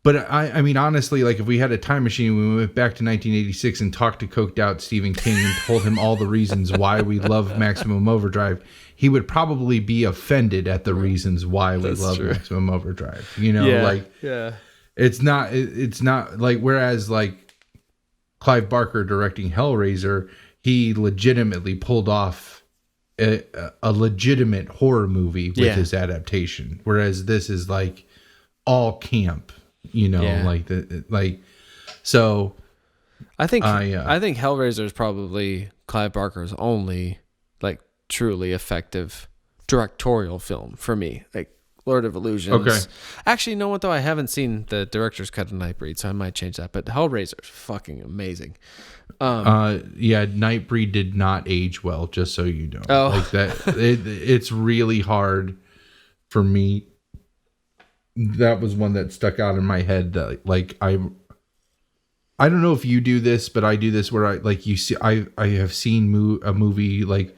But I mean, honestly, like, if we had a time machine, we went back to 1986 and talked to coked out Stephen King and told him all the reasons why we love Maximum Overdrive, he would probably be offended at the reasons why we love Maximum Overdrive. Yeah. It's not like, whereas like Clive Barker directing Hellraiser, he legitimately pulled off a legitimate horror movie with his adaptation, whereas this is like all camp, so. I think Hellraiser is probably Clive Barker's only like truly effective directorial film for me. Like Lord of Illusions. Okay. Actually, you know what though? I haven't seen the director's cut of Nightbreed, so I might change that. But Hellraiser is fucking amazing. Nightbreed did not age well, just so you know. Oh. Like that, it's really hard for me. That was one that stuck out in my head. That like I don't know if you do this, but I do this where I have seen a movie like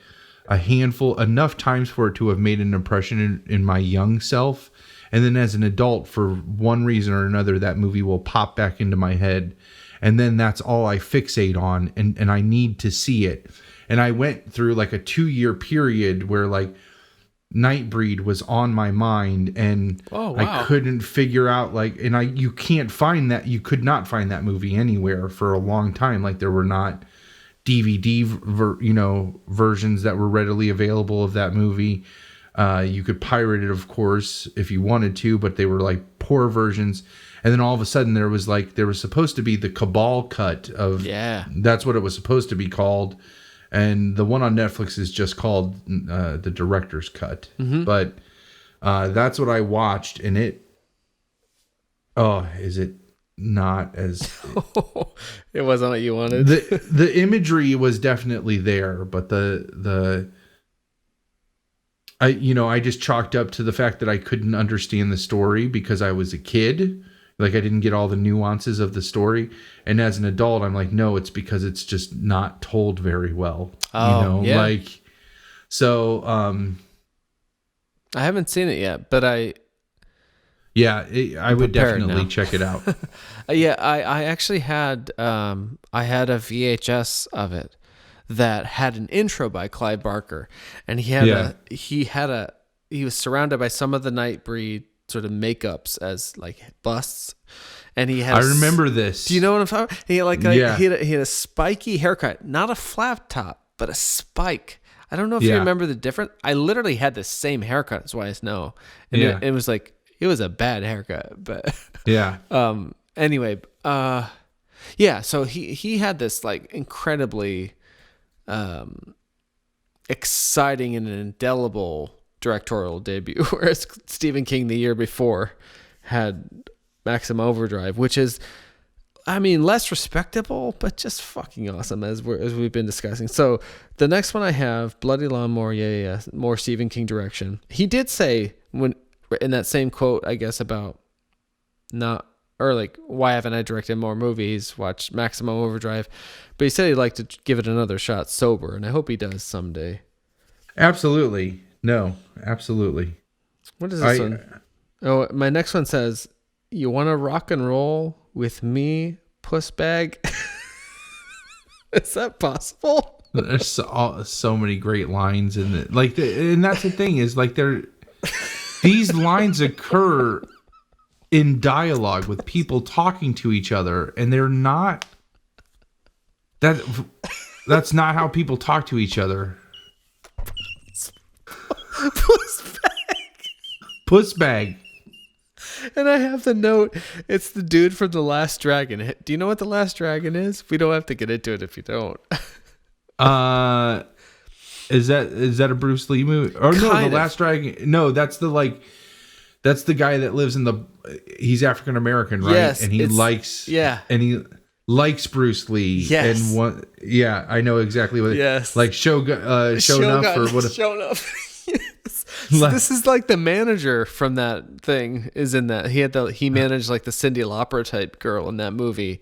a handful enough times for it to have made an impression in my young self, and then as an adult, for one reason or another, that movie will pop back into my head, and then that's all I fixate on, and I need to see it. And I went through like a 2-year period where like Nightbreed was on my mind, and I couldn't figure out you could not find that movie anywhere for a long time. Like there were not DVD versions that were readily available of that movie. You could pirate it, of course, if you wanted to, but they were like poor versions. And then all of a sudden there was supposed to be the Cabal cut of, that's what it was supposed to be called. And the one on Netflix is just called the director's cut. Mm-hmm. But that's what I watched, and is it not as... It wasn't what you wanted. The imagery was definitely there, but I just chalked up to the fact that I couldn't understand the story because I was a kid. Like I didn't get all the nuances of the story. And as an adult, I'm like, no, it's because it's just not told very well. So I haven't seen it yet, but I would definitely check it out. I actually had I had a VHS of it that had an intro by Clive Barker, and he was surrounded by some of the Nightbreed sort of makeups as like busts, and he had I remember this. Do you know what I'm talking about? He had a spiky haircut, not a flat top, but a spike. I don't know if you remember the difference. I literally had the same haircut as Wise No, and it was like it was a bad haircut, but anyway, so he had this like incredibly exciting and indelible directorial debut, whereas Stephen King the year before had Maximum Overdrive, which is, I mean, less respectable, but just fucking awesome as we've been discussing. So the next one I have, Bloody Lawnmower, more Stephen King direction. He did say when in that same quote, I guess, about why haven't I directed more movies? Watch Maximum Overdrive, but he said he'd like to give it another shot sober, and I hope he does someday. Absolutely. No, absolutely. What is this one? Oh, my next one says, "You want to rock and roll with me, puss bag?" Is that possible? There's so many great lines in it. And that's the thing is like these lines occur in dialogue with people talking to each other, and they're not. That's not how people talk to each other. Puss bag. And I have the note. It's the dude from The Last Dragon. Do you know what The Last Dragon is? We don't have to get into it if you don't. Is that a Bruce Lee movie? Or no, The Last Dragon. No, that's the guy that lives he's African American, right? Yes, and he likes Bruce Lee. Yes. And I know exactly what. Yes. Like Shogun or what? Shogun. Yes. So this is like the manager from that thing is in that. He managed like the Cyndi Lauper type girl in that movie.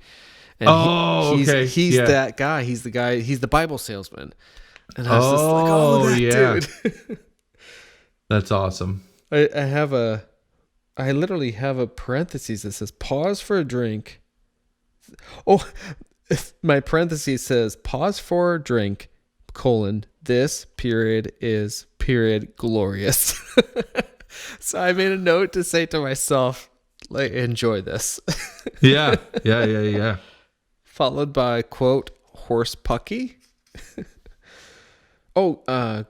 And he's that guy. He's the guy. He's the Bible salesman. And I was just like, dude. That's awesome. I literally have a parenthesis that says pause for a drink. Oh, my parenthesis says pause for a drink, : this period is glorious. So I made a note to say to myself, like, enjoy this. Yeah. Followed by quote, horse pucky.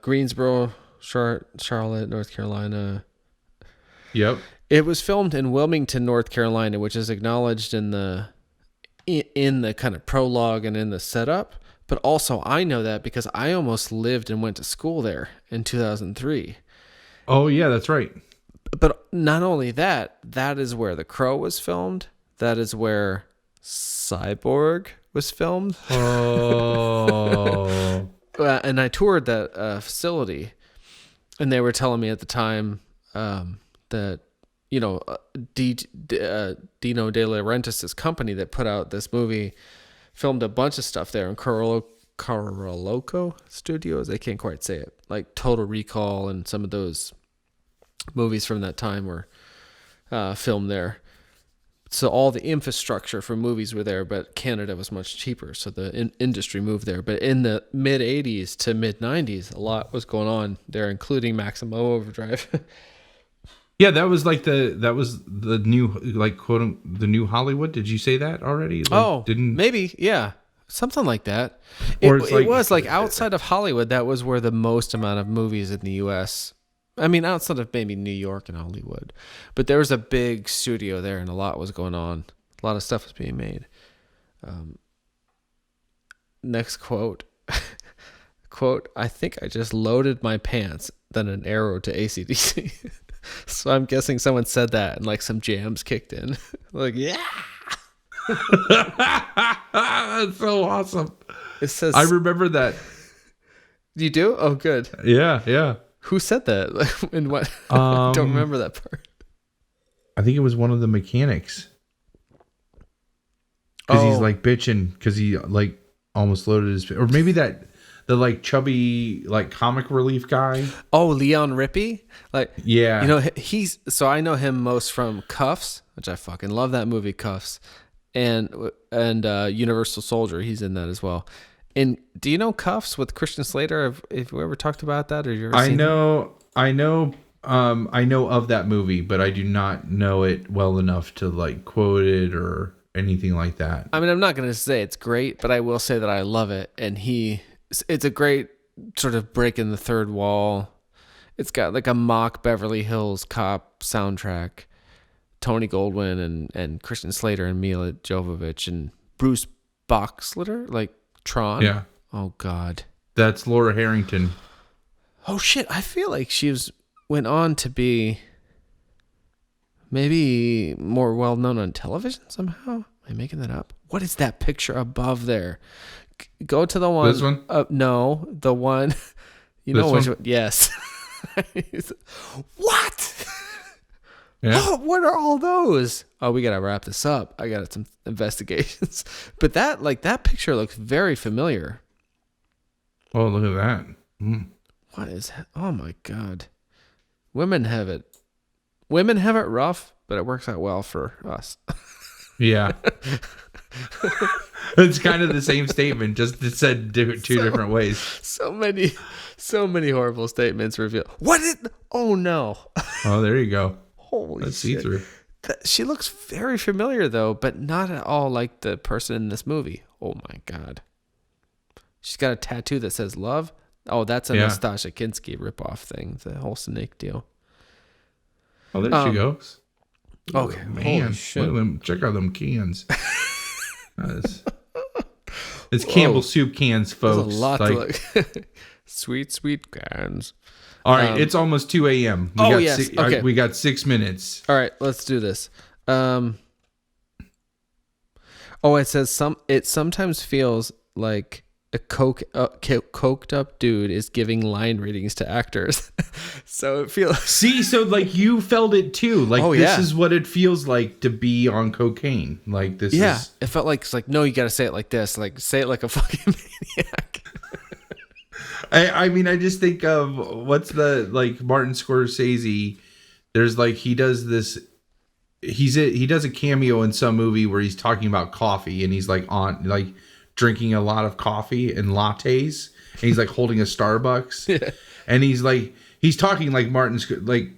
Greensboro, Charlotte, North Carolina. Yep. It was filmed in Wilmington, North Carolina, which is acknowledged in the kind of prologue and in the setup. But also, I know that because I almost lived and went to school there in 2003. Oh, yeah, that's right. But not only that, that is where The Crow was filmed. That is where Cyborg was filmed. Oh. And I toured that facility, and they were telling me at the time that, you know, Dino De Laurentiis' company that put out this movie filmed a bunch of stuff there in Caroloco Studios. I can't quite say it. Like Total Recall and some of those movies from that time were filmed there. So all the infrastructure for movies were there, but Canada was much cheaper, so the industry moved there. But in the mid 80s to mid 90s, a lot was going on there, including Maximo Overdrive. Yeah, that was the new, like, quote, the new Hollywood. Did you say that already? Like, maybe, yeah, something like that. Or it was like outside of Hollywood, that was where the most amount of movies in the U.S. I mean, outside of maybe New York and Hollywood, but there was a big studio there, and a lot was going on. A lot of stuff was being made. Next quote. Quote, I think I just loaded my pants, then an arrow to AC/DC. So I'm guessing someone said that and like some jams kicked in. Like, yeah. That's so awesome. It says, I remember that. You do? Oh, good. Yeah. Who said that? And what? I don't remember that part. I think it was one of the mechanics. Because he's like bitching because he like almost loaded his, or maybe the like chubby like comic relief guy. Oh, Leon Rippey. Like, yeah, you know, so I know him most from Cuffs, which I fucking love that movie, Cuffs, and Universal Soldier. He's in that as well. And do you know Cuffs with Christian Slater? Have we ever talked about that, or you ever seen it? I know of that movie, but I do not know it well enough to like quote it or anything like that. I mean, I'm not going to say it's great, but I will say that I love it. And it's a great sort of break in the third wall. It's got like a mock Beverly Hills Cop soundtrack. Tony Goldwyn and Christian Slater and Mila Jovovich and Bruce Boxleiter, like Tron. Yeah. Oh God. That's Laura Harrington. Oh shit. I feel like went on to be maybe more well known on television somehow. Am I making that up? What is that picture above there? Go to the one. This one? No, the one. You know which one? Yes. What? Yeah. Oh, what are all those? Oh, we gotta wrap this up. I got some investigations. But that picture looks very familiar. Oh, look at that. Mm. What is that? Oh my God. Women have it rough, but it works out well for us. Yeah. It's kind of the same statement, just it said two different ways. So many horrible statements revealed. Oh no. Oh, there you go. Holy That's shit. see-through. She looks very familiar though, but not at all like the person in this movie. Oh my God. She's got a tattoo that says love. Oh, that's a Nastasha Kinski ripoff thing. The whole snake deal. Oh, there she goes. Okay. Oh, man. Holy shit. Look at them, check out them cans. It's Campbell soup cans, folks. There's a lot to look. Sweet cans. All right, it's almost 2 a.m. We got 6 minutes. All right, let's do this. It says it sometimes feels like a coked up dude is giving line readings to actors. So it feels so like you felt it too. Like this is what it feels like to be on cocaine. Like this is it felt like it's like, no, you gotta say it like this. Like say it like a fucking maniac. I mean, I just think of what's the like Martin Scorsese. There's like he does this. He does a cameo in some movie where he's talking about coffee and he's like on like drinking a lot of coffee and lattes. And he's like holding a Starbucks. Yeah. And he's talking like Martin like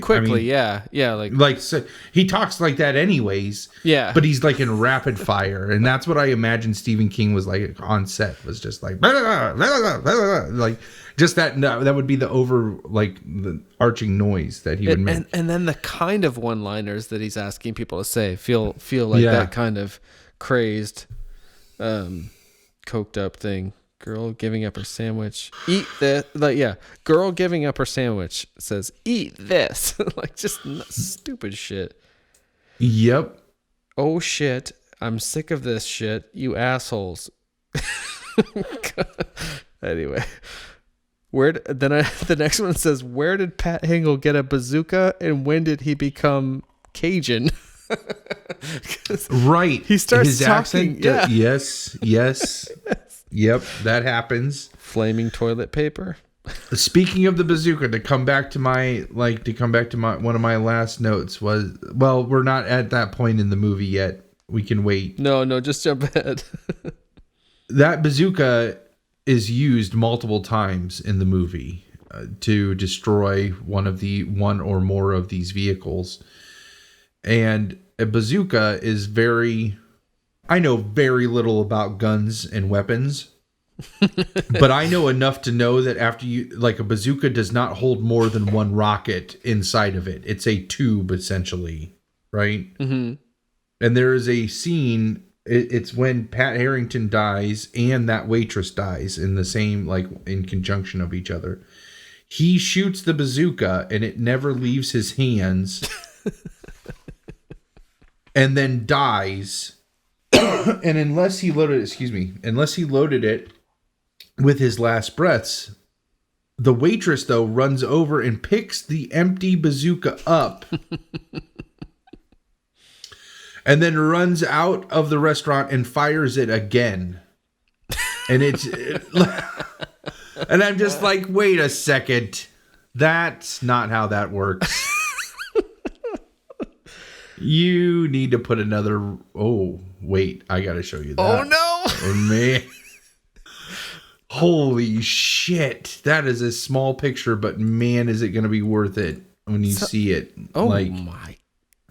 quickly. Like so he talks like that anyways. Yeah, but he's like in rapid fire, and that's what I imagine Stephen King was like on set. Was just like blah, blah, blah, blah, blah, like just that. That would be the the arching noise that he would make. And then the kind of one-liners that he's asking people to say feel like that kind of crazed, coked up thing. Girl giving up her sandwich. Eat this. Girl giving up her sandwich says, eat this. Like just stupid shit. Yep. Oh shit. I'm sick of this shit. You assholes. Anyway. The next one says, where did Pat Hingle get a bazooka and when did he become Cajun? Right. He starts his talking. Accent. Yes. Yep, that happens. Flaming toilet paper. Speaking of the bazooka, to come back to my one of my last notes was, well, we're not at that point in the movie yet. We can wait. No, just jump ahead. That bazooka is used multiple times in the movie to destroy one or more of these vehicles. And a bazooka is I know very little about guns and weapons, but I know enough to know that a bazooka does not hold more than one rocket inside of it. It's a tube essentially, right? Mm-hmm. And there is a scene. It's when Pat Harrington dies and that waitress dies in the same, in conjunction of each other. He shoots the bazooka and it never leaves his hands and then dies. And unless he loaded it with his last breaths, the waitress though runs over and picks the empty bazooka up and then runs out of the restaurant and fires it again. And and I'm just like, wait a second. That's not how that works. You need to put another... Oh, wait. I got to show you that. Oh, no. Oh, man. Holy shit. That is a small picture, but man, is it going to be worth it when you see it. Oh, my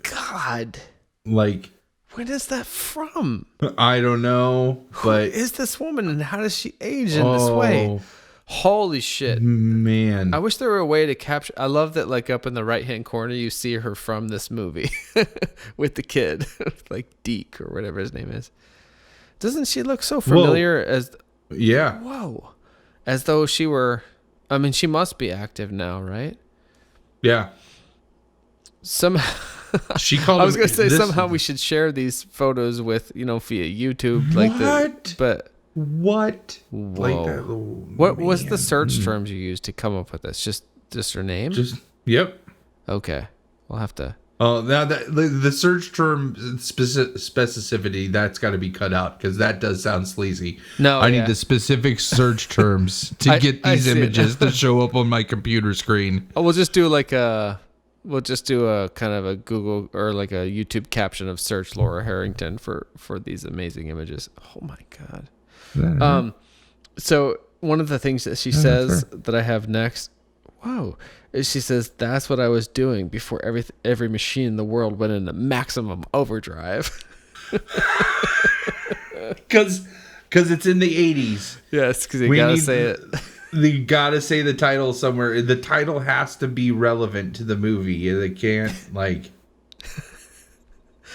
God. Like... When is that from? I don't know, but... Who is this woman and how does she age in this way? Holy shit. Man. I wish there were a way to capture... I love that up in the right-hand corner, you see her from this movie with the kid. Like Deke or whatever his name is. Doesn't she look so familiar as... Yeah. Whoa. As though she were... I mean, she must be active now, right? Yeah. She called. I was going to say somehow we should share these photos with via YouTube. What? Whoa. What was the search terms you used to come up with this? Just her name? Yep. Okay, we'll have to. Oh, now the search term specificity, that's got to be cut out because that does sound sleazy. No, I need the specific search terms to get these images to show up on my computer screen. Oh, we'll just do a kind of a Google or a YouTube caption of search Laura Harrington for these amazing images. Oh my God. So one of the things that she says that I have next, is she says, that's what I was doing before every machine in the world went into maximum overdrive. Because it's in the 80s. Yes, because you gotta say it. You gotta say the title somewhere. The title has to be relevant to the movie. They can't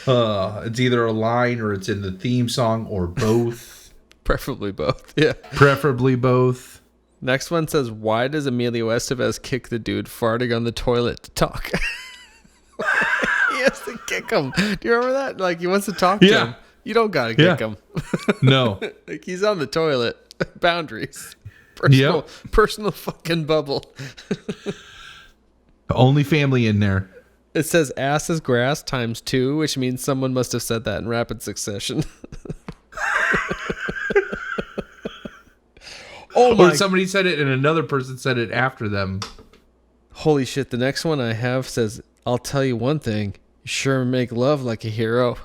it's either a line or it's in the theme song or both. Preferably both. Yeah. Preferably both. Next one says, why does Emilio Estevez kick the dude farting on the toilet to talk? He has to kick him. Do you remember that? He wants to talk to him. You don't gotta kick him. No. He's on the toilet. Boundaries. Personal fucking bubble. Only family in there. It says ass is grass times 2, which means someone must have said that in rapid succession. Or somebody said it and another person said it after them. Holy shit. The next one I have says, I'll tell you one thing. You sure make love like a hero.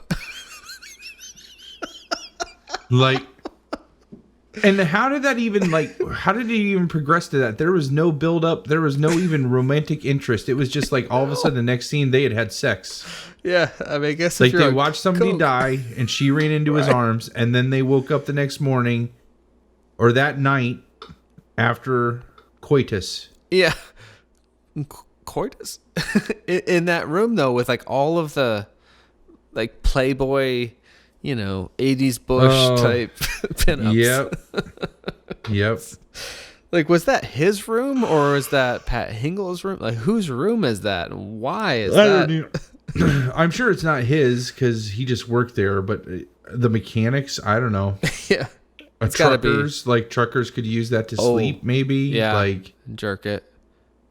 And how did that even how did it even progress to that? There was no build up. There was no even romantic interest. It was just like all of a sudden the next scene they had sex. Yeah, I mean, I guess like they watched somebody die and she ran into his Right. arms, and then they woke up the next morning or that night after coitus. Yeah. Coitus? In that room, though, with like all of the like Playboy, 80s Bush type pinups. Yep. Like, was that his room or was that Pat Hingle's room? Like, whose room is that? And why is that? I'm sure it's not his because he just worked there, but the mechanics, I don't know. Yeah. Truckers could use that to sleep, maybe. Yeah. Jerk it.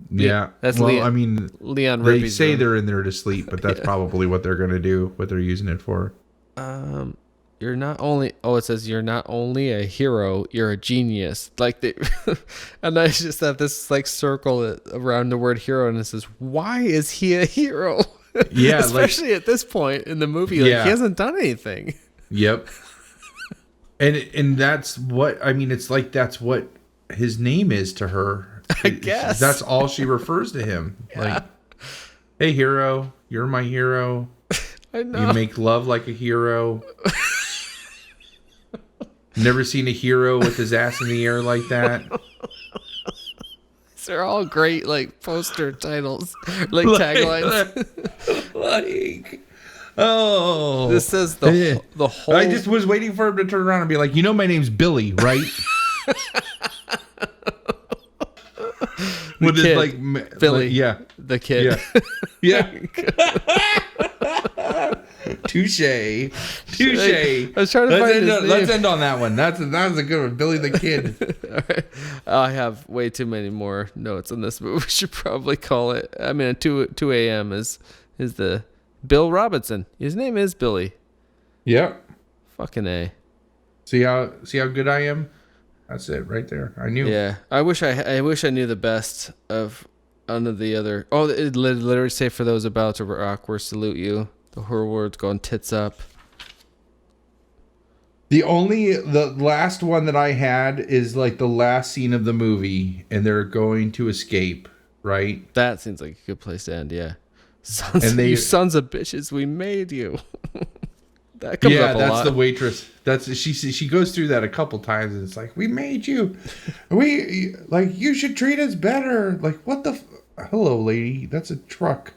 Yeah. That's I mean, Leon they Rippey's say room. they're in there to sleep, but that's probably what they're going to do, what they're using it for. You're not only, it says you're not only a hero, you're a genius. Like and I just have this like circle around the word hero, and it says, why is he a hero? Yeah. Especially at this point in the movie, he hasn't done anything. Yep. And that's what, I mean, it's like, that's what his name is to her. I guess. That's all she refers to him. Yeah. Like, hey, hero, you're my hero. I know. You make love like a hero. Never seen a hero with his ass in the air like that. They're all great, like, poster titles, like taglines. This says the whole. I just was waiting for him to turn around and be like, my name's Billy, right? With his like Billy, the kid, yeah. Touche. I was trying to find his name. Let's end on that one. That was a good one, Billy the Kid. All right. I have way too many more notes on this, but we should probably call it. I mean, 2 a.m. is the Bill Robinson. His name is Billy. Yep. Fucking A. See how good I am? That's it right there. I knew. Yeah. I wish I knew the best of none of the other. Oh, it literally say for those about to rock, we salute you. The horror words going tits up. The last one that I had is like the last scene of the movie, and they're going to escape, right? That seems like a good place to end, yeah. You sons of bitches, we made you. That comes up a lot. Yeah, that's the waitress. She goes through that a couple times, and it's like, we made you. You should treat us better. Like, what the? Hello, lady. That's a truck.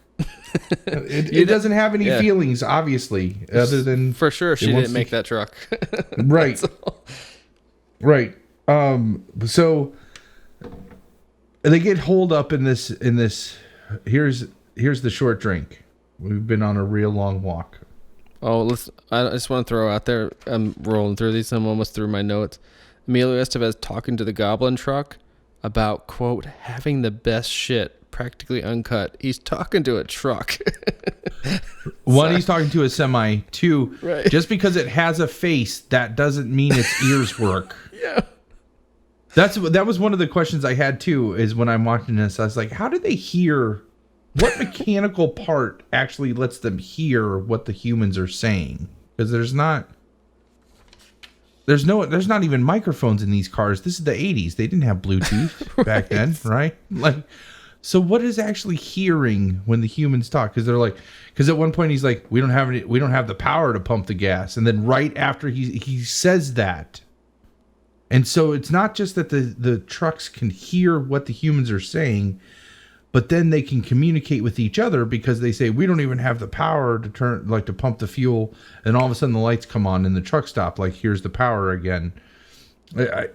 It doesn't have any feelings, obviously, other than for sure she didn't make that truck. Right. Right. So they get holed up in this. Here's the short drink. We've been on a real long walk. Oh, I just want to throw out there. I'm rolling through these. I'm almost through my notes. Emilio Estevez talking to the Goblin truck about, quote, having the best shit, practically uncut. He's talking to a truck. One, he's talking to a semi. Two, right. Just because it has a face, that doesn't mean its ears work. Yeah. That was one of the questions I had too, is when I'm watching this, I was like, how do they hear? What mechanical part actually lets them hear what the humans are saying? Because there's not even microphones in these cars. This is the 80s. They didn't have Bluetooth back then, right? Like, so what is actually hearing when the humans talk? Because at one point he's like, we don't have the power to pump the gas, and then right after he says that, and so it's not just that the trucks can hear what the humans are saying, but then they can communicate with each other because they say, we don't even have the power to to pump the fuel. And all of a sudden the lights come on and the truck stop. Like, here's the power again. I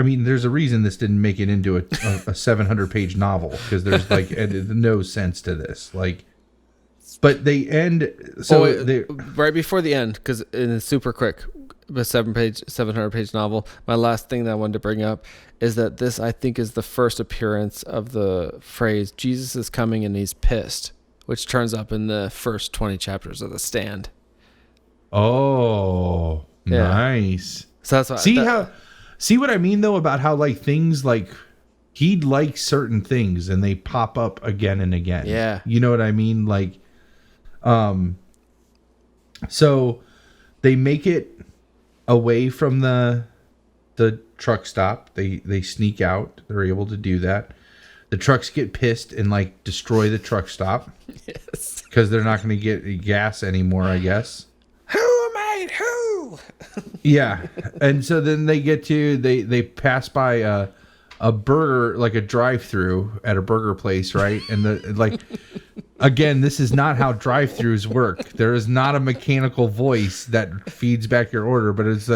mean, there's a reason this didn't make it into a 700-page novel, because there's like no sense to this. Like, but they end. So right before the end, because it's super quick. A 700-page novel. My last thing that I wanted to bring up is that this, I think, is the first appearance of the phrase "Jesus is coming and he's pissed," which turns up in the first 20 chapters of The Stand. Oh, yeah. Nice. So that's what, see what I mean though about how like things like he'd like certain things and they pop up again and again. Yeah. You know what I mean? Like, so they make it away from the the truck stop. They sneak out. They're able to do that. The trucks get pissed and like destroy the truck stop. Yes. Because they're not going to get gas anymore, I guess. Who made who? Yeah. And so then they pass by a burger, like a drive-through at a burger place, right? And again, this is not how drive-throughs work. There is not a mechanical voice that feeds back your order, but it's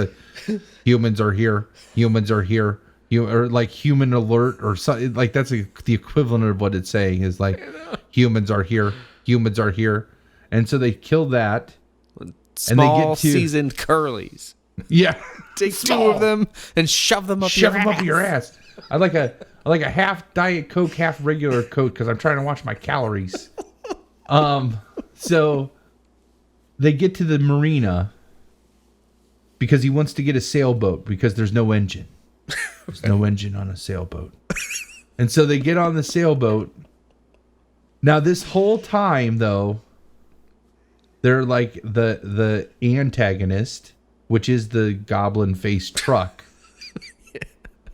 humans are here. Humans are here. Or like human alert or something. Like that's the equivalent of what it's saying is like humans are here. Humans are here. And so they kill that. Small and they get seasoned curlies. Yeah. Take two of them and shove them up your ass. I like a half Diet Coke, half regular Coke because I'm trying to watch my calories. So they get to the marina because he wants to get a sailboat because there's no engine. There's no engine on a sailboat. And so they get on the sailboat. Now this whole time though, they're like the antagonist, which is the goblin-faced truck. Yeah.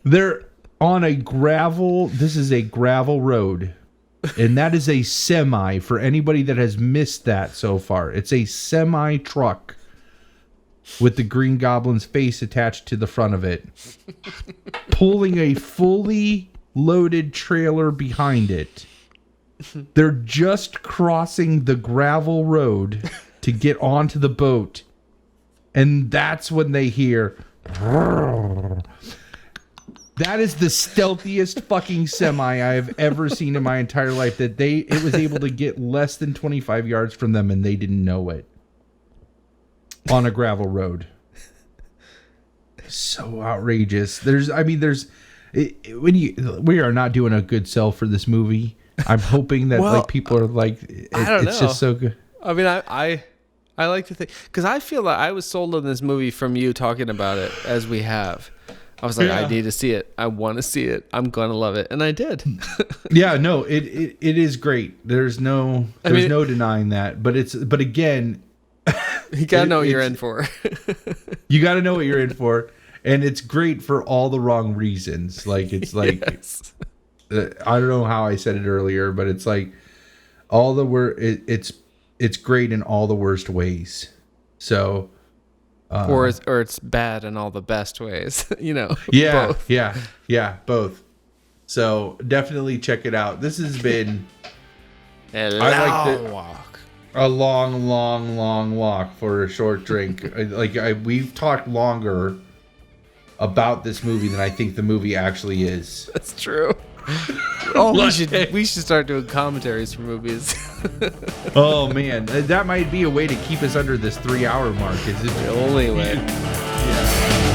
They're on a this is a gravel road. And that is a semi for anybody that has missed that so far. It's a semi truck with the Green Goblin's face attached to the front of it, pulling a fully loaded trailer behind it. They're just crossing the gravel road to get onto the boat. And that's when they hear... That is the stealthiest fucking semi I have ever seen in my entire life. That it was able to get less than 25 yards from them and they didn't know it. On a gravel road. So outrageous. We are not doing a good sell for this movie. I'm hoping that like people are like, I don't know. It's just so good. I mean, I like to think, because I feel like I was sold on this movie from you talking about it as we have. I was like, I need to see it. I want to see it. I'm gonna love it, and I did. Yeah, no, it is great. There's no denying that. But again, you gotta know what you're in for. You gotta know what you're in for, and it's great for all the wrong reasons. Like it's like, yes. I don't know how I said it earlier, but it's like all the it's great in all the worst ways. So. Or it's bad in all the best ways, Yeah, both. yeah, both. So definitely check it out. This has been a long walk. A long walk for a short drink. We've talked longer about this movie than I think the movie actually is. That's true. We should start doing commentaries for movies. Oh man, that might be a way to keep us under this 3-hour mark. Is it the only way? Yeah.